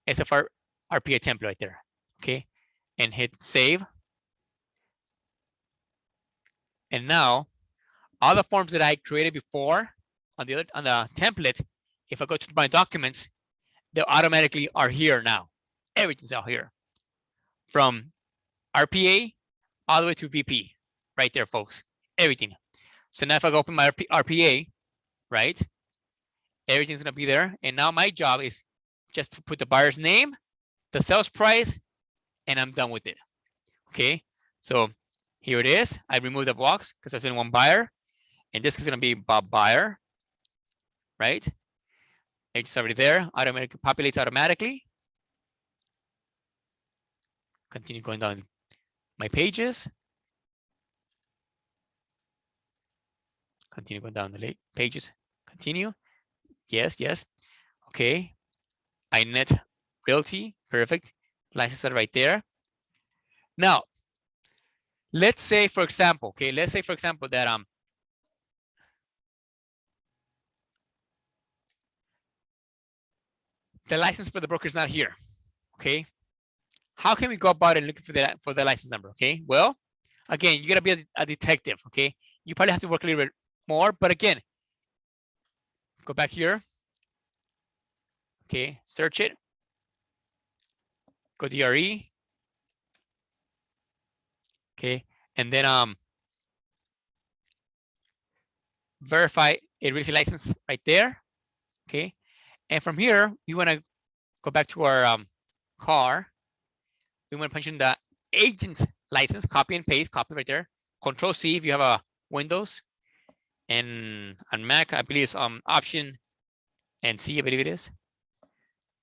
SFR RPA template right there. Okay. And hit save. And now all the forms that I created before on the template, if I go to my documents, they automatically are here now. Everything's out here. From RPA all the way to VP. Right there, folks. Everything. So now if I go open my RPA, right? Everything's gonna be there. And now my job is just to put the buyer's name, the sales price, and I'm done with it. Okay. So here it is. I remove the box because there's only one buyer. And this is gonna be Bob Buyer, right? It's already there. Automatically populates automatically. Continue going down my pages. Continue going down the pages. Continue. Yes, yes. Okay. iNet Realty. Perfect. Licenses are right there. Now, let's say, for example, okay, let's say, for example, that the license for the broker is not here. Okay. How can we go about it looking for the license number? Okay. Well, again, you gotta be a detective. Okay. You probably have to work a little bit more, but again, go back here. Okay, search it. Go to RE. Okay, and then verify a real estate license right there. Okay, and from here we want to go back to our car. We want to punch in the agent's license, copy and paste, copy right there. Control C if you have a Windows, and on Mac I believe it's Option and C, I believe it is.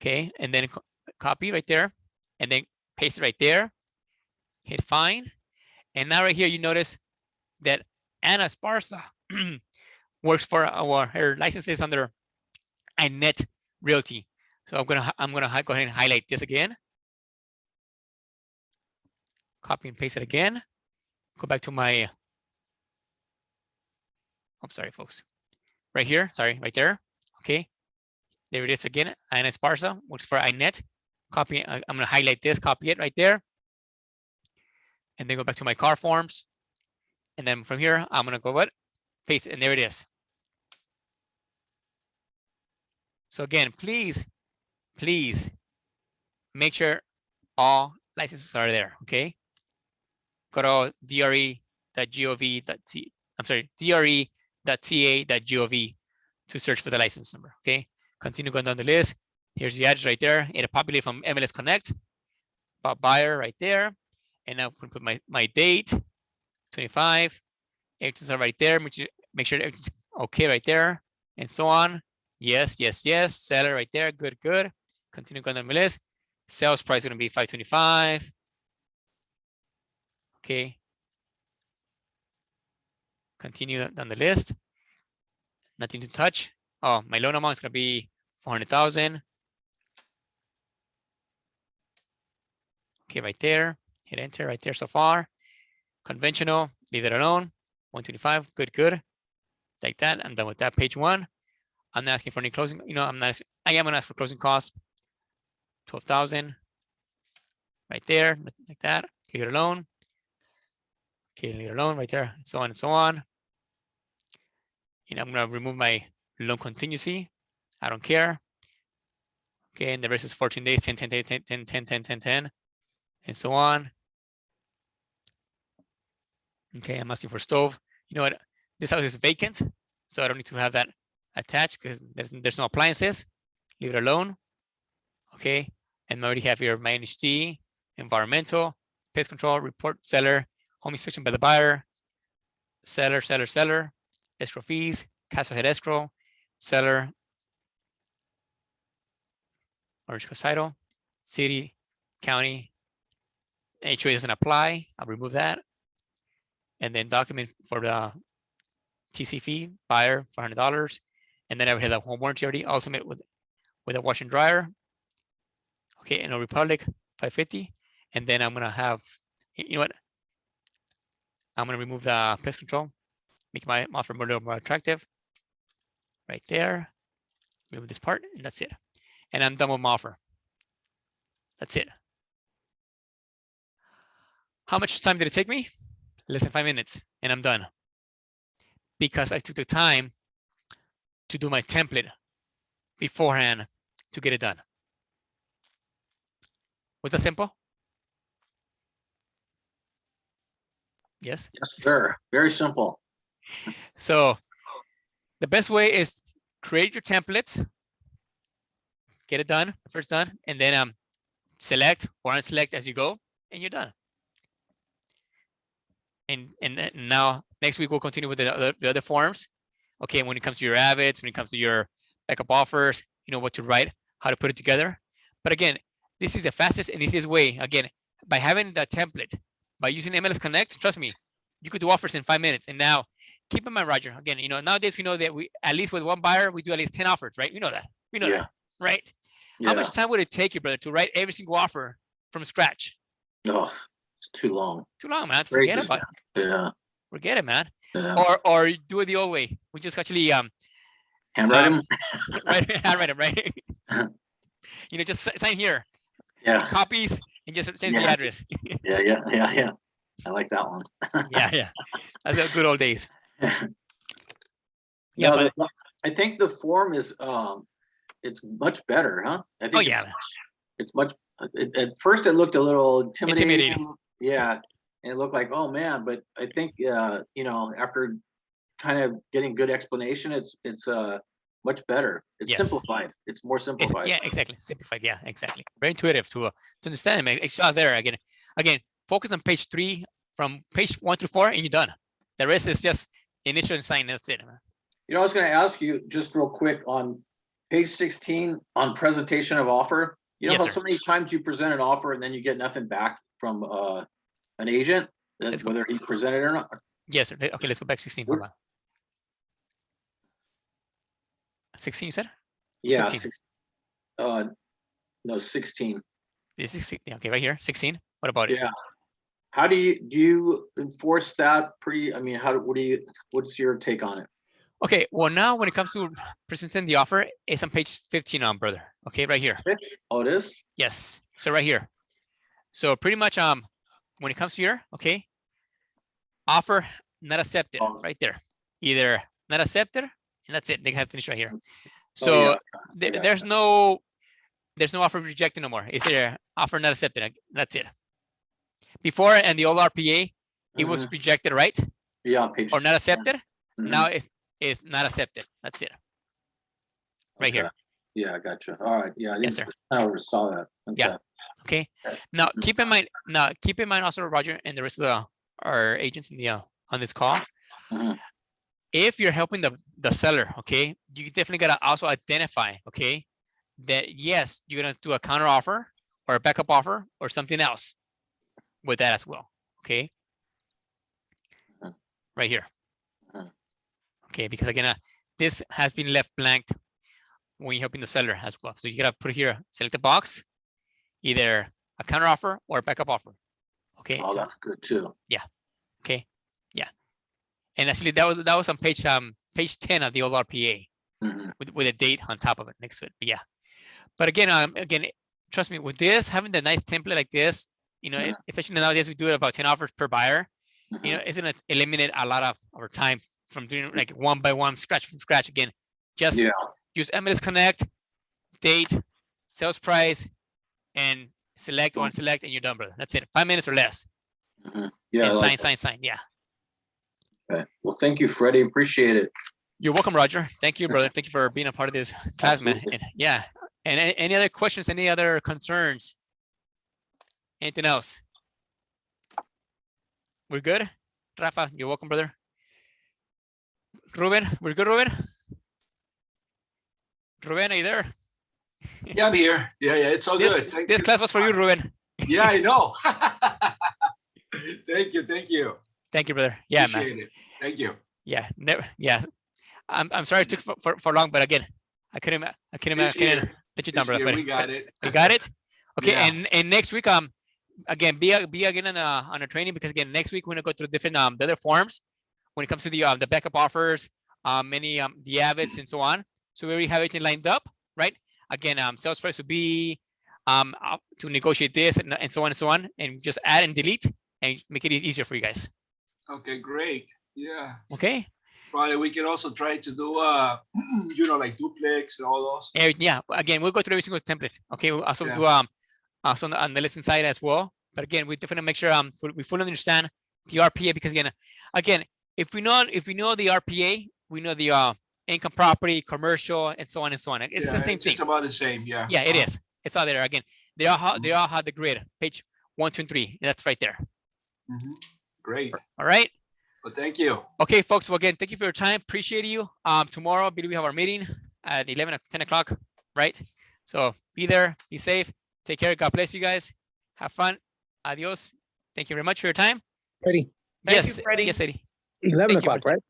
Okay, and then copy right there, and then paste it right there. Hit find, and now right here you notice that Anna Esparza works for her licenses under iNet Realty. So I'm gonna go ahead and highlight this again. Copy and paste it again. Go back to my. I'm sorry, folks. Right here, sorry, right there. Okay, there it is again. Anna Esparza works for iNet. Copy. I'm gonna highlight this. Copy it right there. And then go back to my car forms. And then from here, I'm gonna go what? Paste it, and there it is. So again, please make sure all licenses are there, okay? Go to dre.gov.t, I'm sorry, dre.ta.gov to search for the license number, okay? Continue going down the list. Here's the address right there. It'll populate from MLS Connect. Bob Buyer right there. And now I'm gonna put my date, 25. Everything's are right there. Make sure everything's okay right there, and so on. Yes, yes, yes. Seller right there. Good, good. Continue going down the list. Sales price is going to be 525. Okay. Continue down the list. Nothing to touch. Oh, my loan amount is going to be 400,000. Okay, right there. Hit enter right there so far. Conventional, leave it alone. 125. Good, good. Like that. I'm done with that. Page one. I'm not asking for any closing. You know, I am gonna ask for closing costs. 12,000. Right there, like that. Leave it alone. Okay, leave it alone right there. And so on and so on. I'm gonna remove my loan contingency. I don't care. Okay, and the rest is 14 days, 10, 10, 10, 10, 10, 10, 10, 10, 10, and so on. Okay, I'm asking for stove. You know what? This house is vacant, so I don't need to have that attached because there's no appliances. Leave it alone. Okay, and I already have here my NHD, environmental, pest control, report, seller, home inspection by the buyer, seller, escrow fees, castle head escrow, seller, orange title, city, county, HOA doesn't apply. I'll remove that. And then document for the TC fee, buyer, $400. And then I would have the home warranty already, ultimate with a wash and dryer. Okay, and a Republic, $550. And then I'm gonna have, you know what? I'm gonna remove the pest control, make my offer a little more attractive. Right there. Remove this part, and that's it. And I'm done with my offer. That's it. How much time did it take me? Less than 5 minutes, and I'm done. Because I took the time to do my template beforehand to get it done. Was that simple? Yes. Yes, sir. Very simple. So the best way is create your templates, get it done, first done, and then select or unselect as you go, and you're done. And now next week we'll continue with the other forms. Okay, when it comes to your avids, when it comes to your backup offers, you know what to write, how to put it together. But again, this is the fastest and easiest way. Again, by having the template, by using MLS Connect, trust me, you could do offers in 5 minutes. And now, keep in mind, Roger, again, nowadays we know that we, at least with one buyer, we do at least 10 offers, right? We know that. We know that, right? Yeah. How much time would it take you, brother, to write every single offer from scratch? Oh, it's too long. Too long, man. Crazy. Forget about it. Yeah. Forget it, man. Yeah. Or do it the old way. We just actually Handwrite them. handwrite them, right? Just sign here. Yeah. Copies and just change the Yeah. address. Yeah. I like that one. yeah. That's the good old days. Yeah, No, but I think the form is it's much better, huh? I think it's much. At first, it looked a little intimidating. Yeah, and it looked like, oh man, but I think after kind of getting good explanation, it's much better. It's Yes. simplified. It's more simplified. Yeah, exactly. Simplified. Yeah, exactly. Very intuitive to understand. It's out there again. Focus on page 3 from page 1 through 4, and you're done. The rest is just initial and sign. That's it. I was going to ask you just real quick on page 16 on presentation of offer. Yes, how sir. so many times you present an offer and then you get nothing back from an agent, Let's go. whether he presented or not. Yes, sir. Okay, let's go back 16. Hold on. 16, you said? Yeah. 15. No, 16. This is 16. Okay, right here, 16. What about it? Yeah. How do you enforce that what's your take on it? Okay, well now when it comes to presenting the offer, it's on page 15 on, brother. Okay, right here. Oh, it is? Yes. So right here. So pretty much when it comes to here, okay, offer not accepted, Oh. right there. Either not accepted, and that's it. They have finished right here. So yeah. there's no offer rejected no more. It's there offer not accepted. That's it. Before and the old RPA, it was rejected, right? Yeah, on page Or not accepted. Mhm. Now it's not accepted. That's it. Right here. Yeah, I gotcha. All right. Yeah, Yes, sir. I never saw that. Okay. Yeah. Okay. Now keep in mind also, Roger, and the rest of our agents in the on this call. Mhm. If you're helping the seller, okay, you definitely gotta also identify, okay, that yes, you're gonna do a counter offer or a backup offer or something else with that as well. Okay. Mhm. Right here. Mhm. Okay, because again, this has been left blank when you're helping the seller as well. So you gotta put here, select the box, either a counter offer or a backup offer. Okay. Oh, that's good too. Okay. Yeah. And actually that was on page 10 of the old RPA Mhm. with a date on top of it next to it. But yeah. But again, trust me, with this, having the nice template like this, Yeah. especially nowadays we do it about 10 offers per buyer, Mhm. it's gonna eliminate a lot of our time from doing like one by one, scratch from scratch again. Just Yeah. use MLS Connect, date, sales price, and select or unselect, and you're done, brother. That's it. 5 minutes or less. Mhm. Yeah. I And like sign. Yeah. that. Okay. Well, thank you, Freddie. Appreciate it. You're welcome, Roger. Thank you, brother. Thank you for being a part of this class, man. Absolutely. And yeah. And any other questions? Any other concerns? Anything else? We're good. Rafa, you're welcome, brother. Ruben, we're good, Ruben. Ruben, are you there? Yeah, I'm here. Yeah, it's all This- good. Thank This you class so was for you, much. Ruben. Yeah, I know. Thank you. Thank you, brother. Yeah, man. Appreciate it. Thank you. Yeah, never. Yeah, I'm sorry it took for long, but again, I couldn't This year, let you down, this brother. year, But we got it. you got it. Okay, Yeah. and next week, again, be again on a training, because again, next week we're gonna go through different the other forms when it comes to the backup offers, many the avits and so on. So we already have everything lined up, right? Again, sales price would be to negotiate this and so on, and just add and delete and make it easier for you guys. Okay, great. Yeah. Okay. Probably we can also try to do, like duplex and all those. Yeah. Again, we'll go through every single template. Okay. We'll also Yeah. do also on the listing side as well. But again, we definitely make sure we fully understand the RPA, because again, if we know the RPA, we know the income property, commercial, and so on and so on. It's the same thing. Just about the same, yeah. Yeah, it is. It's all there. Again, they all have the grid, page 1, 2, and 3. That's right there. Mhm. Great. All right. Well, thank you. Okay, folks. Well, again, thank you for your time. Appreciate you. Tomorrow, I believe we have our meeting at 10 o'clock, right? So be there, be safe, take care. God bless you guys. Have fun. Adios. Thank you very much for your time. Freddie, Thank you, Yes, Freddie. yes, Eddie. 11 Thank you, o'clock, right?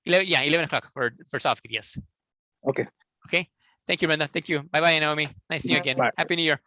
11 o'clock for Softgate. Yes. Okay. Okay. Thank you, Brenda. Thank you. Bye, bye, Naomi. Nice seeing you again. Bye. Happy New Year.